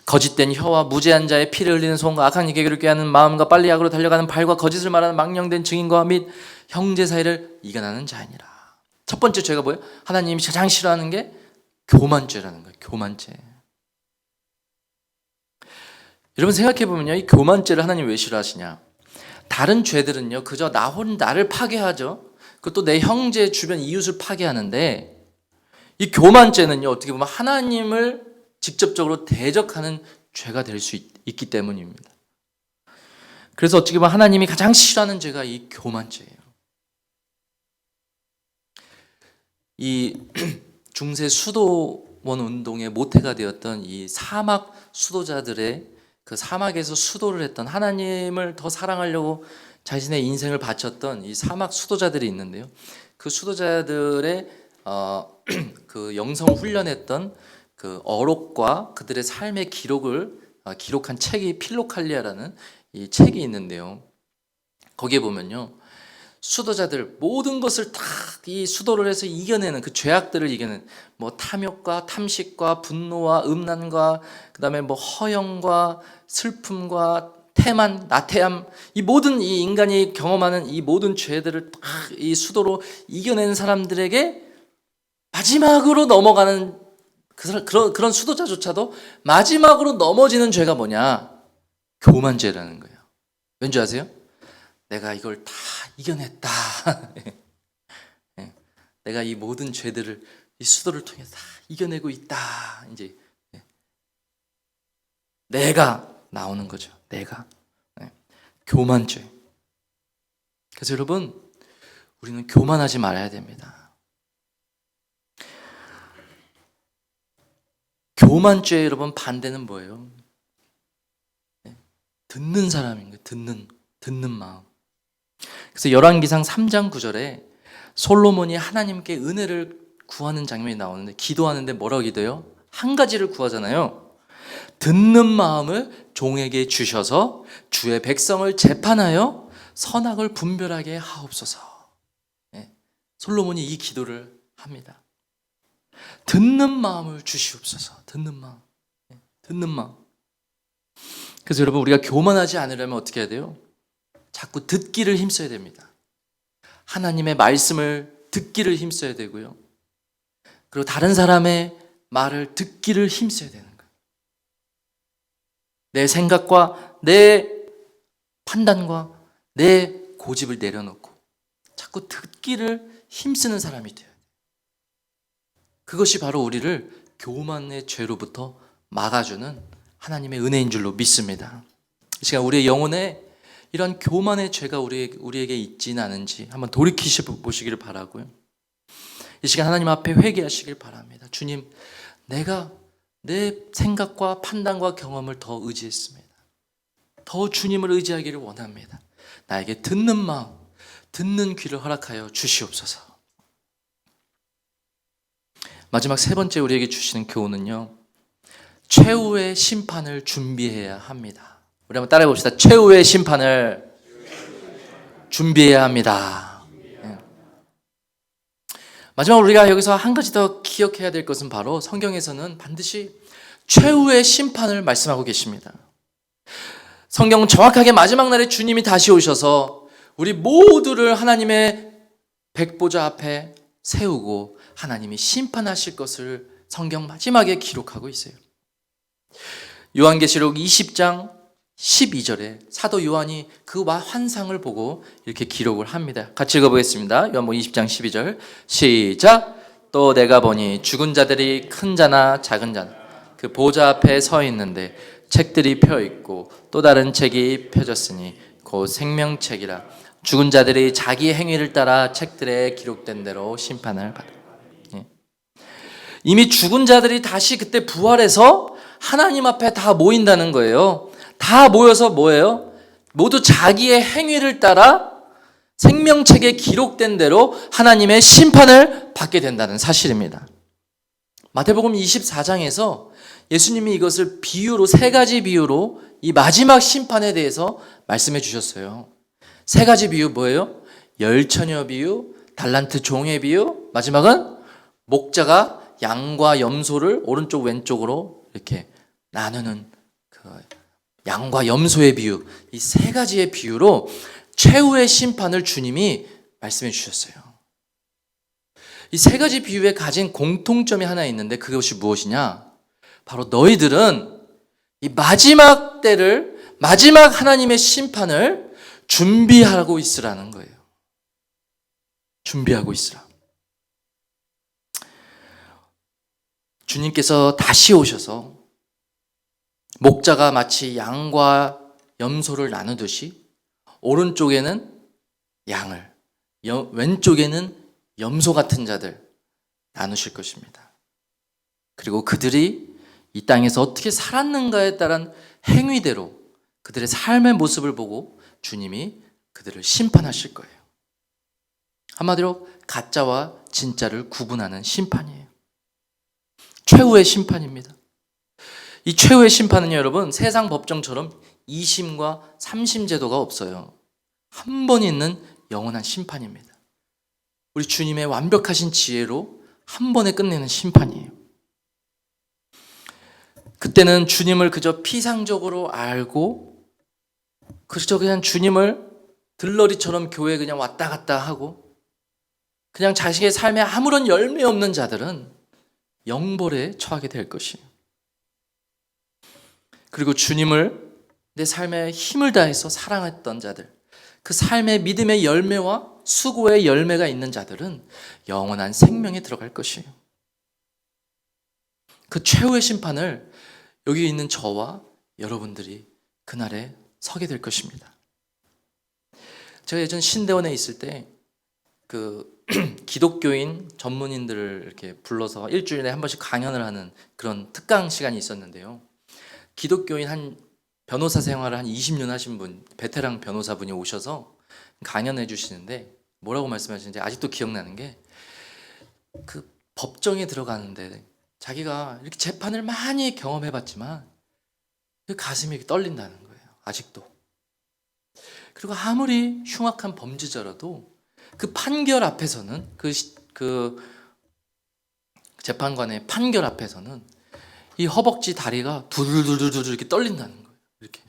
거짓된 혀와 무죄한 자의 피를 흘리는 손과 악한 계획을 꾀하는 마음과 빨리 악으로 달려가는 발과 거짓을 말하는 망령된 증인과 및 형제 사이를 이간하는 자이니라. 첫 번째 죄가 뭐예요? 하나님이 가장 싫어하는 게 교만죄라는 거예요. 교만죄. 여러분 생각해 보면요, 이 교만죄를 하나님 왜 싫어하시냐? 다른 죄들은요, 그저 나를 파괴하죠. 그것도 내 형제 주변 이웃을 파괴하는데 이 교만죄는요, 어떻게 보면 하나님을 직접적으로 대적하는 죄가 될 수 있기 때문입니다. 그래서 어떻게 보면 하나님이 가장 싫어하는 죄가 이 교만죄예요. 이 중세 수도원 운동의 모태가 되었던 이 사막 수도자들의 그 사막에서 수도를 했던, 하나님을 더 사랑하려고 자신의 인생을 바쳤던 이 사막 수도자들이 있는데요. 그 수도자들의 그 영성 훈련했던 그 어록과 그들의 삶의 기록을 기록한 책이 필로칼리아라는 이 책이 있는데요. 거기에 보면요, 수도자들 모든 것을 다 이 수도를 해서 이겨내는, 그 죄악들을 이겨내는, 뭐 탐욕과 탐식과 분노와 음란과 그다음에 뭐 허영과 슬픔과 태만, 나태함, 이 모든 이 인간이 경험하는 이 모든 죄들을 다 이 수도로 이겨내는 사람들에게 마지막으로 넘어가는 그런 수도자조차도 마지막으로 넘어지는 죄가 뭐냐? 교만죄라는 거예요. 왠지 아세요? 내가 이걸 다 이겨냈다. 내가 이 모든 죄들을 이 수도를 통해 다 이겨내고 있다. 이제 내가 나오는 거죠. 내가. 교만죄. 그래서 여러분, 우리는 교만하지 말아야 됩니다. 교만죄 여러분 반대는 뭐예요? 듣는 사람인 거예요. 듣는 마음. 그래서 열왕기상 3장 9절에 솔로몬이 하나님께 은혜를 구하는 장면이 나오는데, 기도하는데 뭐라고 기도해요? 한 가지를 구하잖아요. 듣는 마음을 종에게 주셔서 주의 백성을 재판하여 선악을 분별하게 하옵소서. 솔로몬이 이 기도를 합니다. 듣는 마음을 주시옵소서. 듣는 마음. 그래서 여러분, 우리가 교만하지 않으려면 어떻게 해야 돼요? 자꾸 듣기를 힘써야 됩니다. 하나님의 말씀을 듣기를 힘써야 되고요. 그리고 다른 사람의 말을 듣기를 힘써야 되는 거예요. 내 생각과 내 판단과 내 고집을 내려놓고 자꾸 듣기를 힘쓰는 사람이 돼요. 그것이 바로 우리를 교만의 죄로부터 막아주는 하나님의 은혜인 줄로 믿습니다. 이 시간 우리의 영혼에 이런 교만의 죄가 우리에게 있지는 않은지 한번 돌이키시기를 바라고요. 이 시간 하나님 앞에 회개하시길 바랍니다. 주님, 내가 내 생각과 판단과 경험을 더 의지했습니다. 더 주님을 의지하기를 원합니다. 나에게 듣는 마음, 듣는 귀를 허락하여 주시옵소서. 마지막 세 번째 우리에게 주시는 교훈은요, 최후의 심판을 준비해야 합니다. 우리 한번 따라해 봅시다. 최후의 심판을 준비해야 합니다. 마지막으로 우리가 여기서 한 가지 더 기억해야 될 것은 바로 성경에서는 반드시 최후의 심판을 말씀하고 계십니다. 성경은 정확하게 마지막 날에 주님이 다시 오셔서 우리 모두를 하나님의 백보좌 앞에 세우고 하나님이 심판하실 것을 성경 마지막에 기록하고 있어요. 요한계시록 20장 12절에 사도 요한이 그 환상을 보고 이렇게 기록을 합니다. 같이 읽어보겠습니다. 요한복음 20장 12절 시작. 또 내가 보니 죽은 자들이 큰 자나 작은 자나 그 보좌 앞에 서 있는데 책들이 펴 있고 또 다른 책이 펴졌으니 곧 생명책이라. 죽은 자들이 자기 행위를 따라 책들에 기록된 대로 심판을 받아. 이미 죽은 자들이 다시 그때 부활해서 하나님 앞에 다 모인다는 거예요. 다 모여서 뭐예요? 모두 자기의 행위를 따라 생명책에 기록된 대로 하나님의 심판을 받게 된다는 사실입니다. 마태복음 24장에서 예수님이 이것을 비유로, 세 가지 비유로 이 마지막 심판에 대해서 말씀해 주셨어요. 세 가지 비유 뭐예요? 열처녀 비유, 달란트 종의 비유, 마지막은 목자가 양과 염소를 오른쪽 왼쪽으로 이렇게 나누는 그 양과 염소의 비유, 이 세 가지의 비유로 최후의 심판을 주님이 말씀해 주셨어요. 이 세 가지 비유에 가진 공통점이 하나 있는데 그것이 무엇이냐? 바로 너희들은 이 마지막 때를, 마지막 하나님의 심판을 준비하고 있으라는 거예요. 준비하고 있으라. 주님께서 다시 오셔서 목자가 마치 양과 염소를 나누듯이 오른쪽에는 양을, 왼쪽에는 염소 같은 자들 나누실 것입니다. 그리고 그들이 이 땅에서 어떻게 살았는가에 따른 행위대로 그들의 삶의 모습을 보고 주님이 그들을 심판하실 거예요. 한마디로 가짜와 진짜를 구분하는 심판이에요. 최후의 심판입니다. 이 최후의 심판은요, 여러분, 세상 법정처럼 2심과 3심 제도가 없어요. 한 번 있는 영원한 심판입니다. 우리 주님의 완벽하신 지혜로 한 번에 끝내는 심판이에요. 그때는 주님을 그저 피상적으로 알고 그저 그냥 주님을 들러리처럼 교회에 그냥 왔다 갔다 하고 그냥 자식의 삶에 아무런 열매 없는 자들은 영벌에 처하게 될 것이에요. 그리고 주님을 내 삶에 힘을 다해서 사랑했던 자들, 그 삶의 믿음의 열매와 수고의 열매가 있는 자들은 영원한 생명에 들어갈 것이에요. 그 최후의 심판을 여기 있는 저와 여러분들이 그날에 서게 될 것입니다. 제가 예전 신대원에 있을 때 그 기독교인 전문인들을 이렇게 불러서 일주일에 한 번씩 강연을 하는 그런 특강 시간이 있었는데요. 기독교인 한 변호사 생활을 한 20년 하신 분, 베테랑 변호사분이 오셔서 강연해 주시는데 뭐라고 말씀하시는지 아직도 기억나는 게 그 법정에 들어가는데 자기가 이렇게 재판을 많이 경험해 봤지만 그 가슴이 떨린다는 거예요. 아직도. 그리고 아무리 흉악한 범죄자라도 그 판결 앞에서는 그 재판관의 판결 앞에서는 이 허벅지 다리가 두들두들두들 이렇게 떨린다는 거예요. 이렇게.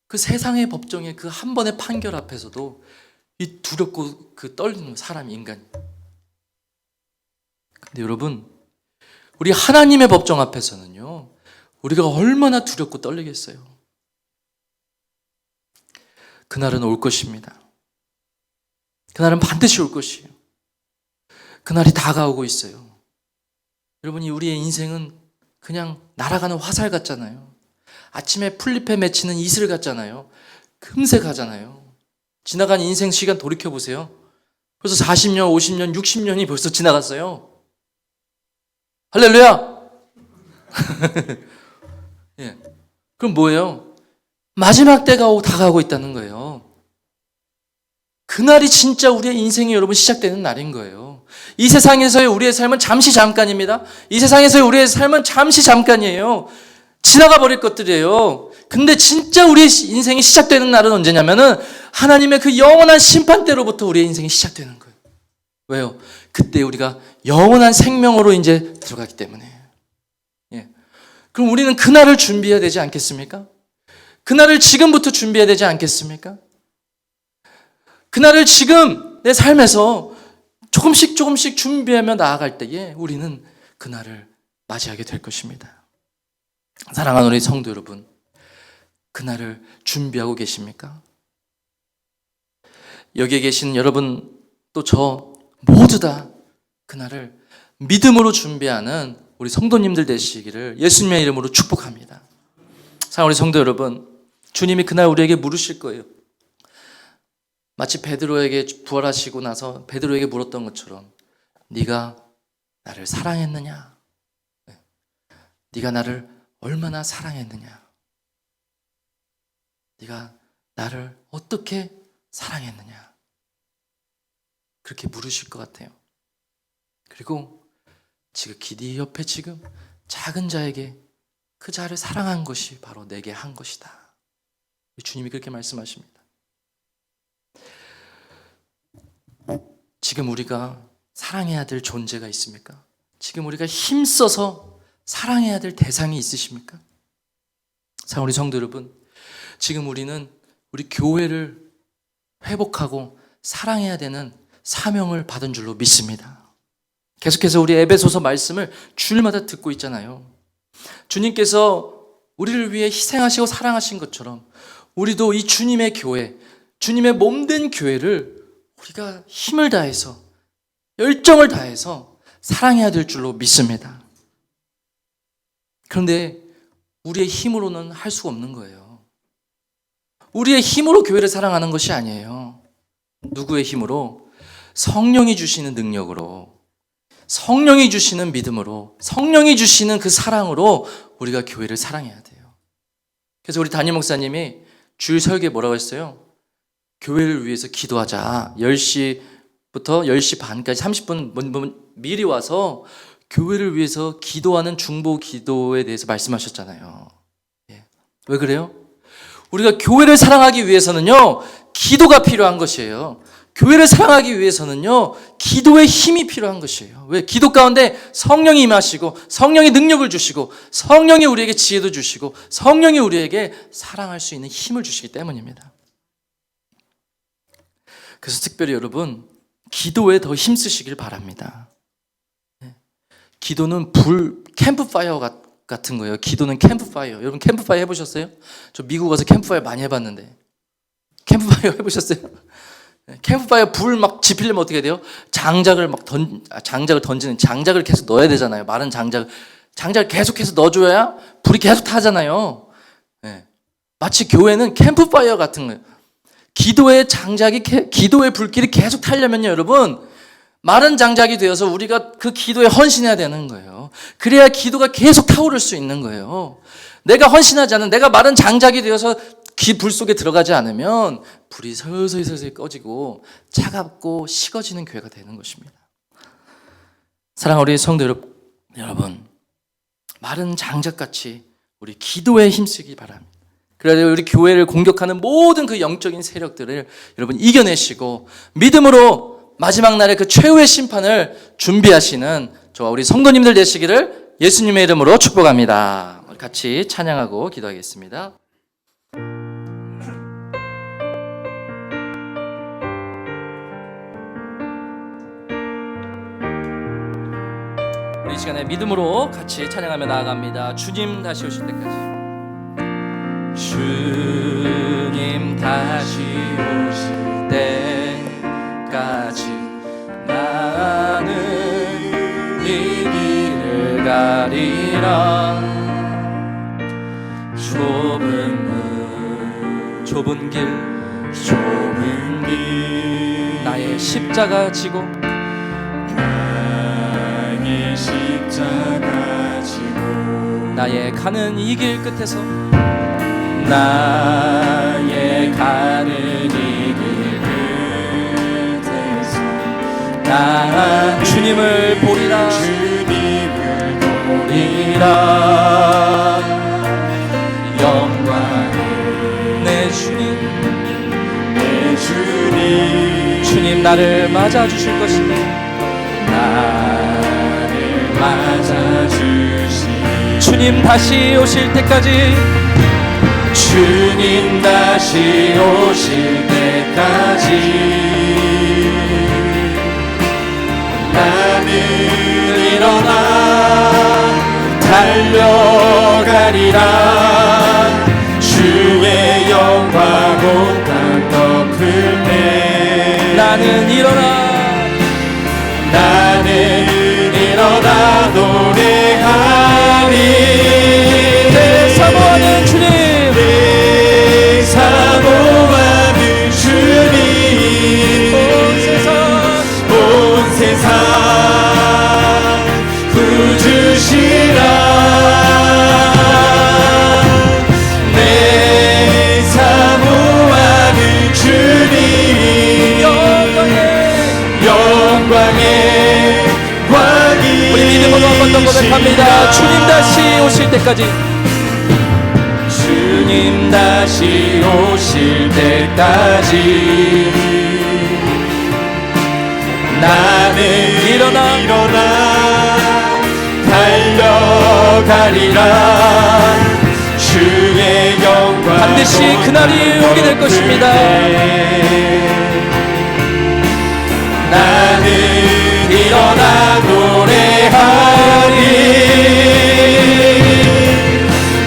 그 세상의 법정의 그 한 번의 판결 앞에서도 이 두렵고 그 떨리는 사람이 인간이. 근데 여러분, 우리 하나님의 법정 앞에서는요, 우리가 얼마나 두렵고 떨리겠어요. 그날은 올 것입니다. 그날은 반드시 올 것이에요. 그날이 다가오고 있어요. 여러분이 우리의 인생은 그냥 날아가는 화살 같잖아요. 아침에 풀잎에 맺히는 이슬 같잖아요. 금세 가잖아요. 지나간 인생 시간 돌이켜보세요. 벌써 40년, 50년, 60년이 벌써 지나갔어요. 할렐루야! 예. 그럼 뭐예요? 마지막 때가 다가오고 있다는 거예요. 그날이 진짜 우리의 인생이 여러분 시작되는 날인 거예요. 이 세상에서의 우리의 삶은 잠시 잠깐입니다. 이 세상에서의 우리의 삶은 잠시 잠깐이에요. 지나가 버릴 것들이에요. 근데 진짜 우리의 인생이 시작되는 날은 언제냐면은 하나님의 그 영원한 심판대로부터 우리의 인생이 시작되는 거예요. 왜요? 그때 우리가 영원한 생명으로 이제 들어가기 때문에. 예. 그럼 우리는 그날을 준비해야 되지 않겠습니까? 그날을 지금부터 준비해야 되지 않겠습니까? 그날을 지금 내 삶에서 조금씩 준비하며 나아갈 때에 우리는 그날을 맞이하게 될 것입니다. 사랑하는 우리 성도 여러분, 그날을 준비하고 계십니까? 여기에 계신 여러분 또 저 모두 다 그날을 믿음으로 준비하는 우리 성도님들 되시기를 예수님의 이름으로 축복합니다. 사랑하는 우리 성도 여러분, 주님이 그날 우리에게 물으실 거예요. 마치 베드로에게 부활하시고 나서 베드로에게 물었던 것처럼 네가 나를 사랑했느냐? 네가 나를 얼마나 사랑했느냐? 네가 나를 어떻게 사랑했느냐? 그렇게 물으실 것 같아요. 그리고 지금 기디 옆에 지금 작은 자에게 그 자를 사랑한 것이 바로 내게 한 것이다. 주님이 그렇게 말씀하십니다. 지금 우리가 사랑해야 될 존재가 있습니까? 지금 우리가 힘써서 사랑해야 될 대상이 있으십니까? 사랑하는 우리 성도 여러분, 지금 우리는 우리 교회를 회복하고 사랑해야 되는 사명을 받은 줄로 믿습니다. 계속해서 우리 에베소서 말씀을 주일마다 듣고 있잖아요. 주님께서 우리를 위해 희생하시고 사랑하신 것처럼 우리도 이 주님의 교회, 주님의 몸된 교회를 우리가 힘을 다해서 열정을 다해서 사랑해야 될 줄로 믿습니다. 그런데 우리의 힘으로는 할 수가 없는 거예요. 우리의 힘으로 교회를 사랑하는 것이 아니에요. 누구의 힘으로? 성령이 주시는 능력으로, 성령이 주시는 믿음으로, 성령이 주시는 그 사랑으로 우리가 교회를 사랑해야 돼요. 그래서 우리 담임 목사님이 주일 설교에 뭐라고 했어요? 교회를 위해서 기도하자. 10시부터 10시 반까지 30분 미리 와서 교회를 위해서 기도하는 중보 기도에 대해서 말씀하셨잖아요. 왜 그래요? 우리가 교회를 사랑하기 위해서는요, 기도가 필요한 것이에요. 교회를 사랑하기 위해서는요, 기도의 힘이 필요한 것이에요. 왜? 기도 가운데 성령이 임하시고 성령이 능력을 주시고 성령이 우리에게 지혜도 주시고 성령이 우리에게 사랑할 수 있는 힘을 주시기 때문입니다. 그래서 특별히 여러분, 기도에 더 힘쓰시길 바랍니다. 기도는 캠프파이어 같은 거예요. 기도는 캠프파이어. 여러분 캠프파이어 해보셨어요? 저 미국 가서 캠프파이어 많이 해봤는데. 캠프파이어 해보셨어요? 캠프파이어 불 막 지피려면 어떻게 돼요? 장작을 던지는 장작을 계속 넣어야 되잖아요. 마른 장작을 계속해서 넣어줘야 불이 계속 타잖아요. 마치 교회는 캠프파이어 같은 거예요. 기도의 불길이 계속 타려면요, 여러분, 마른 장작이 되어서 우리가 그 기도에 헌신해야 되는 거예요. 그래야 기도가 계속 타오를 수 있는 거예요. 내가 헌신하지 않은, 내가 마른 장작이 되어서 불 속에 들어가지 않으면 불이 서서히 꺼지고 차갑고 식어지는 교회가 되는 것입니다. 사랑하는 우리 성도 여러분, 마른 장작같이 우리 기도에 힘쓰기 바랍니다. 그래야 우리 교회를 공격하는 모든 그 영적인 세력들을 여러분 이겨내시고 믿음으로 마지막 날의 그 최후의 심판을 준비하시는 저와 우리 성도님들 되시기를 예수님의 이름으로 축복합니다. 같이 찬양하고 기도하겠습니다. 우리 이 시간에 믿음으로 같이 찬양하며 나아갑니다. 주님 다시 오실 때까지. 주님 다시 오실 때까지 나는 이 길을 가리라. 좁은 길 나의 십자가 지고 나의 가는 이 길 끝에서 나 주님을 보리라. 영광의 내 주님 나를 맞아 주실 것이다. 주님 다시 오실 때까지 주님 다시 오실 때까지 나는 일어나 달려가리라. 주의 영광 온 땅 덮을 때 나는 일어나 노래하리. 내 사모하는 주님 온 세상 구주시라. 내 사모하는 주님 영광의 왕이 우리 믿음으로 한 번 더 고백합니다. 주님 다시 오실 때까지 주님 다시 오실 때까지 나는 일어나 달려가리라. 주의 영광 반드시 그날이 오게 될 것입니다. 나는 일어나 노래하리.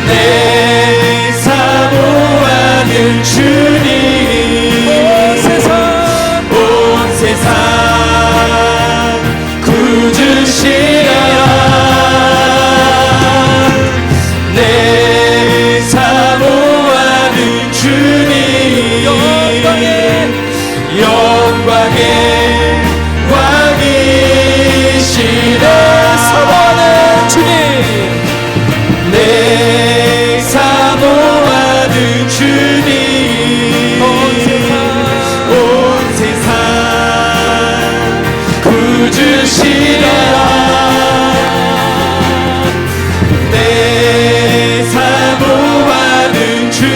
내 사모하는 주님 온 세상 구주시라. 내 사모하는 주님 영광의 왕이시라. 사모하는 주님 내 사모하는 주님 온 세상 구주시라. 내 사모하는 주님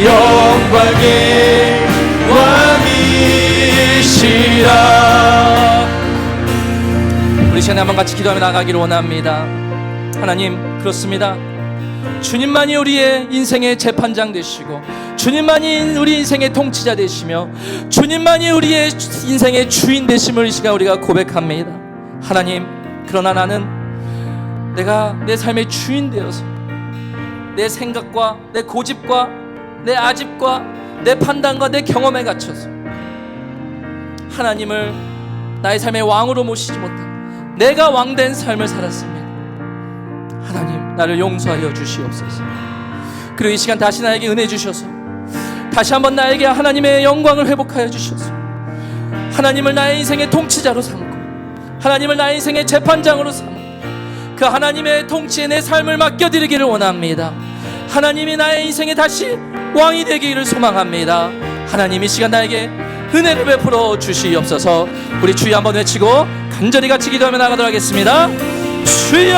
영광의 왕이시라. 우리 시간에 한번 같이 기도하며 나가기를 원합니다. 하나님, 그렇습니다. 주님만이 우리의 인생의 재판장 되시고 주님만이 우리 인생의 통치자 되시며 주님만이 우리의 인생의 주인 되심을 이 시간 우리가 고백합니다. 하나님, 그러나 나는 내가 내 삶의 주인 되어서 내 생각과 내 고집과 내 아집과 내 판단과 내 경험에 갇혀서 하나님을 나의 삶의 왕으로 모시지 못한 내가 왕된 삶을 살았습니다. 하나님, 나를 용서하여 주시옵소서. 그리고 이 시간 다시 나에게 은혜 주셔서 다시 한번 나에게 하나님의 영광을 회복하여 주셔서 하나님을 나의 인생의 통치자로 삼고 하나님을 나의 인생의 재판장으로 삼고 그 하나님의 통치에 내 삶을 맡겨드리기를 원합니다. 하나님이 나의 인생에 다시 왕이 되기를 소망합니다. 하나님, 이 시간 나에게 은혜를 베풀어 주시옵소서. 우리 주여 한번 외치고 간절히 같이 기도하며 나가도록 하겠습니다. 주여,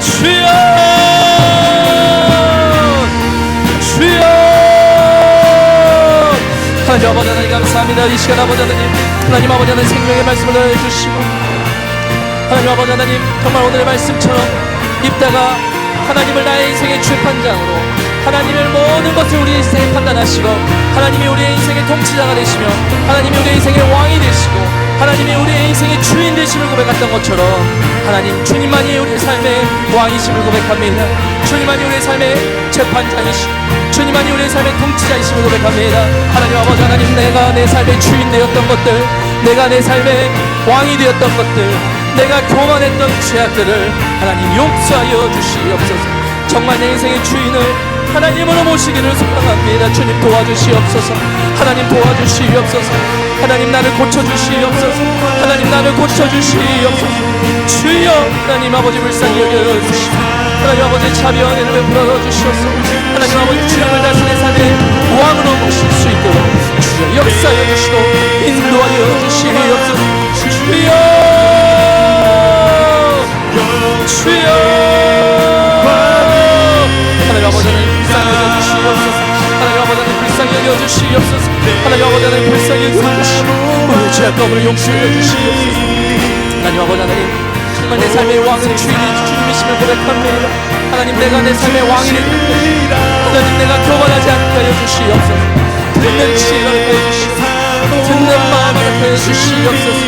주여, 주여. 하나님 아버지 하나님 감사합니다. 이 시간 아버지 하나님, 하나님 아버지 하나님 생명의 말씀을 내주시고 하나님 아버지 하나님, 정말 오늘의 말씀처럼 입다가 하나님을 나의 인생의 재판장으로, 하나님의 모든 것을 우리 인생에 판단하시고, 하나님이 우리의 인생의 통치자가 되시며, 하나님이 우리의 인생의 왕이 되시고, 하나님이 우리의 인생의 주인 되심을 고백했던 것처럼 하나님 주님만이 우리의 삶의 왕이심을 고백합니다. 주님만이 우리의 삶의 재판장이시고, 주님만이 우리의 삶의 통치자이심을 고백합니다. 하나님 아버지, 하나님, 내가 내 삶의 주인 되었던 것들, 내가 내 삶의 왕이 되었던 것들, 내가 교만했던 죄악들을 하나님 용서하여 주시옵소서. 정말 내 인생의 주인을 하나님으로 모시기를 소망합니다. 주님 도와주시옵소서. 하나님 도와주시옵소서. 하나님 나를 고쳐주시옵소서. 하나님 나를 고쳐주시옵소서. 주여, 하나님 아버지 불쌍히 여겨주시고, 하나님 아버지 자비와 은혜를 베풀어 주시옵소서. 하나님 아버지 주님을 당신의 삶의 왕으로 모실 수 있도록 주여 역사하여 주시고 인도하여 주시옵소서. 주여, 주여, 하나님 아버지 불쌍히 여겨주시옵소서. 하나님 아버지 불쌍히 여겨주시옵소서. 하나님 아버지 불쌍히 여겨주시고 우리의 죄악감을 용서해 주시옵소서. 하나님 아버지, 하나님 정말 내 삶의 왕은 주님이심을 고백합니다. 하나님, 내가 내 삶의 왕이 될 때 하나님 내가 교만하지 않게 하여 주시옵소서. 듣는 지혜를 하여 주시옵소서. 듣는 마음을 하여 주시옵소서.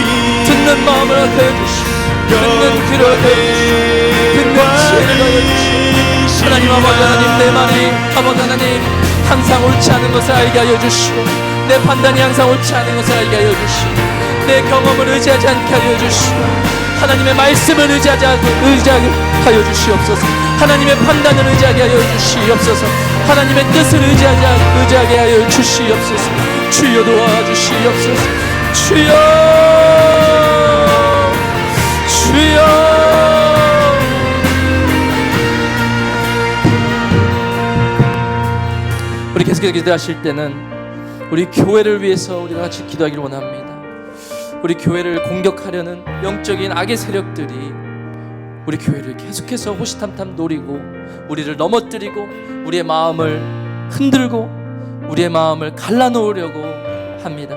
듣는 마음을 하여 주시옵소서. 듣는 귀를 하여 주시옵소서. 듣는 지혜를 하여 주시옵소서. 하나님 아버지, 하나님 내 말이 아버지 하나님 항상 옳지 않은 것을 알게 하여 주시고, 내 판단이 항상 옳지 않은 것을 알게 하여 주시고, 내 경험을 의지하지 않게 하여 주시고, 하나님의 말씀을 의지하게 하여 주시옵소서. 하나님의 판단을 의지하게 하여 주시옵소서. 하나님의 뜻을 의지하게 하여 주시옵소서. 주여 도와주시옵소서. 주여, 주여. 우리 계속해서 기도하실 때는 우리 교회를 위해서 우리가 같이 기도하기를 원합니다. 우리 교회를 공격하려는 영적인 악의 세력들이 우리 교회를 계속해서 호시탐탐 노리고 우리를 넘어뜨리고 우리의 마음을 흔들고 우리의 마음을 갈라놓으려고 합니다.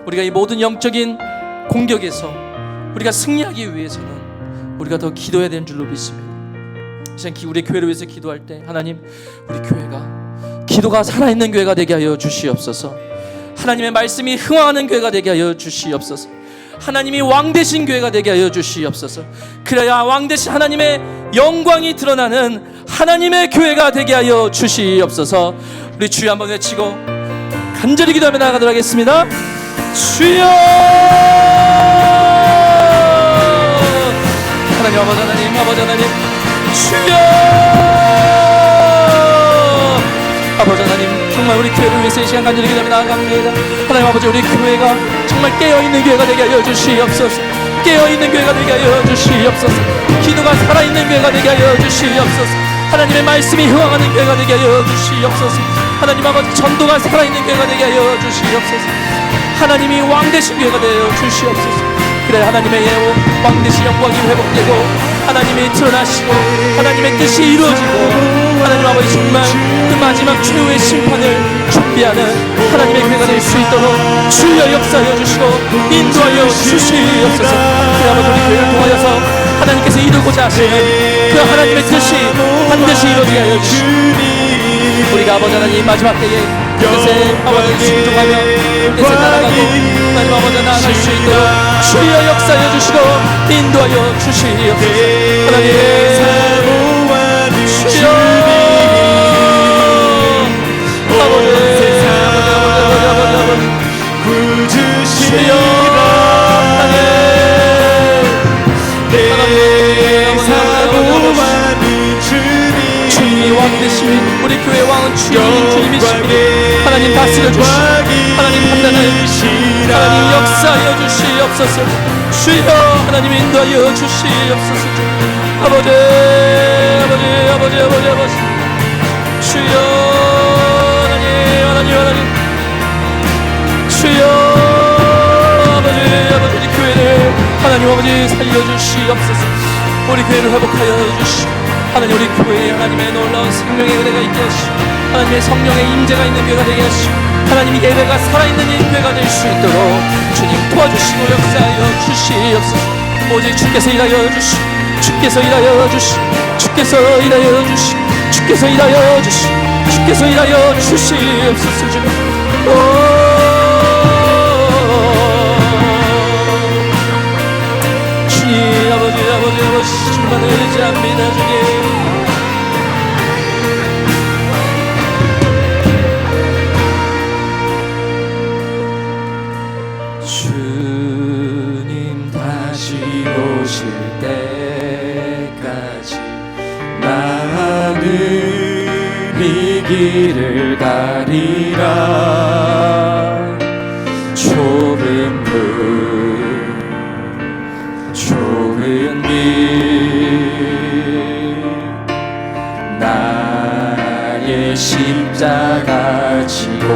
우리가 이 모든 영적인 공격에서 우리가 승리하기 위해서는 우리가 더 기도해야 되는 줄로 믿습니다. 우리 교회를 위해서 기도할 때 하나님, 우리 교회가 기도가 살아있는 교회가 되게 하여 주시옵소서. 하나님의 말씀이 흥황하는 교회가 되게 하여 주시옵소서. 하나님이 왕 되신 교회가 되게 하여 주시옵소서. 그래야 왕 되신 하나님의 영광이 드러나는 하나님의 교회가 되게 하여 주시옵소서. 우리 주여 한번 외치고 간절히 기도하며 나아가도록 하겠습니다. 주여, 하나님 아버지, 하나님 아버지, 하나님 주여, 아버지 하나님, 정말 우리 교회를 위해서 이 시간 간절히 기도하며 나아갑니다. 하나님 아버지, 우리 교회가 정말 깨어있는 교회가 되게 하여 주시옵소서. 깨어있는 교회가 되게 하여 주시옵소서. 기도가 살아있는 교회가 되게 하여 주시옵소서. 하나님의 말씀이 흥황하는 교회가 되게 하여 주시옵소서. 하나님 아버지, 전도가 살아있는 교회가 되게 하여 주시옵소서. 하나님이 왕 되신 교회가 되어 주시옵소서. 그래, 하나님의 왕 되신 영광이 회복되고 하나님이 드러나시고 하나님의 뜻이 이루어지고 하나님 아버지, 정말 그 마지막 최후의 심판을 준비하는 하나님의 교회가 될 수 있도록 주여 역사하여 주시고 인도하여 주시옵소서. 그래, 아버지, 우리 교회를 통하여서 하나님께서 이루고자 하시는 그 하나님의 뜻이 반드시 이루어지게 하여 주시고, 우리가 아버지 하나님 마지막 때에 그 뜻에 아버지 순종하며 그 뜻에 따라가고 하나님 아버지 나아갈 수 있도록 주여 역사하여 주시고 인도하여 주시옵소서. 하나님 주여, 아버지 주여, 주님이 왕 되시니 우리 교회 왕은 주님이시니 하나님 다스려 주시고 하나님 판단하여 주시고 하나님 역사하여 주시옵소서. 주여, 하나님 인도하여 주시옵소서. 아버지, 아버지, 아버지, 아버지, 아버지 주여, 하나님 주여, 아버지, 아버지, 우리 교회를 하나님 아버지 살려주시옵소서. 우리 교회를 회복하여 주시고 하나님, 우리 교회에 하나님의 놀라운 생명의 은혜가 있게 하시고 하나님의 성령의 임재가 있는 교회가 되게 하시고 하나님 예배가 살아있는 이 교회가 될 수 있도록 주님 도와주시고 역사하여 주시옵소서. 오직 주께서 일하여 주시고 주께서 일하여 주시, 주께서 일하여 주시, 주께서 일하여 주시, 주께서 일하여 주시옵소서. 주님, 주님, 아버지 주만 의지합니다. 주님, 주님 다시 오실 때까지 나는 이 길을 가리라. 좁은 길 나의 십자가 지고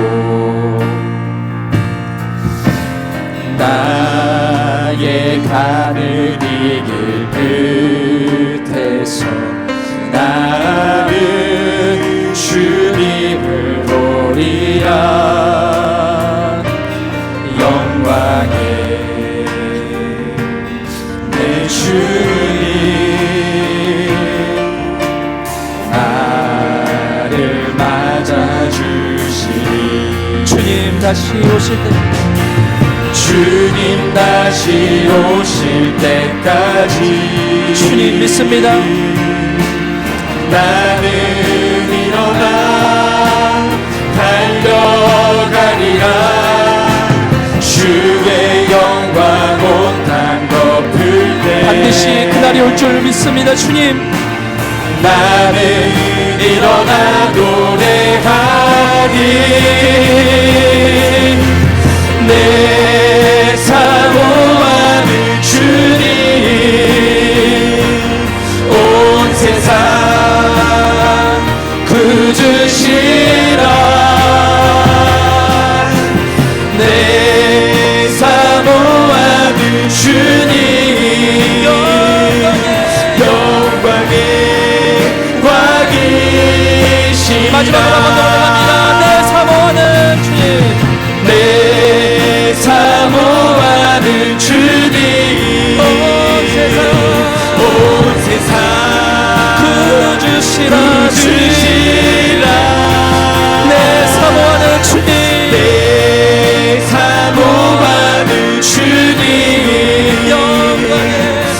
나의 가는 이 길 끝에서 나는 주님을 보리라. 영광의 내 주님 나를 맞아주시니. 주님 다시 오실 때, 주님 다시 오실 때까지 주님 믿습니다. 나는 일어나 달려가리라. 주의 영광 온 땅 덮을 때 반드시 그날이 올 줄 믿습니다. 주님, 나는 일어나 노래하리. 내 사모하는 주님 온 세상 구주시라. 내 사모하는 주님 영광의 왕이시라. 마지막으로 한번 노래합니다. 내 사모하는 주님, 내 사모하는 주님 온 세상 구주시라. 내 사모하는 주님, 내 사모하는 주님 영광의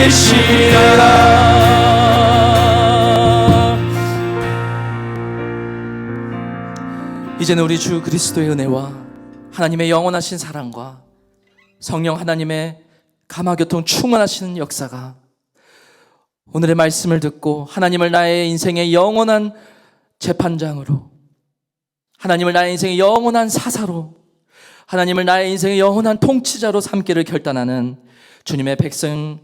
왕이시라. 이제는 우리 주 그리스도의 은혜와 하나님의 영원하신 사랑과 성령 하나님의 감화교통 충만하시는 역사가 오늘의 말씀을 듣고 하나님을 나의 인생의 영원한 재판장으로, 하나님을 나의 인생의 영원한 사사로, 하나님을 나의 인생의 영원한 통치자로 삼기를 결단하는 주님의 백성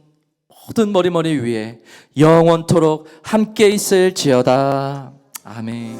모든 머리머리 위에 영원토록 함께 있을지어다. 아멘.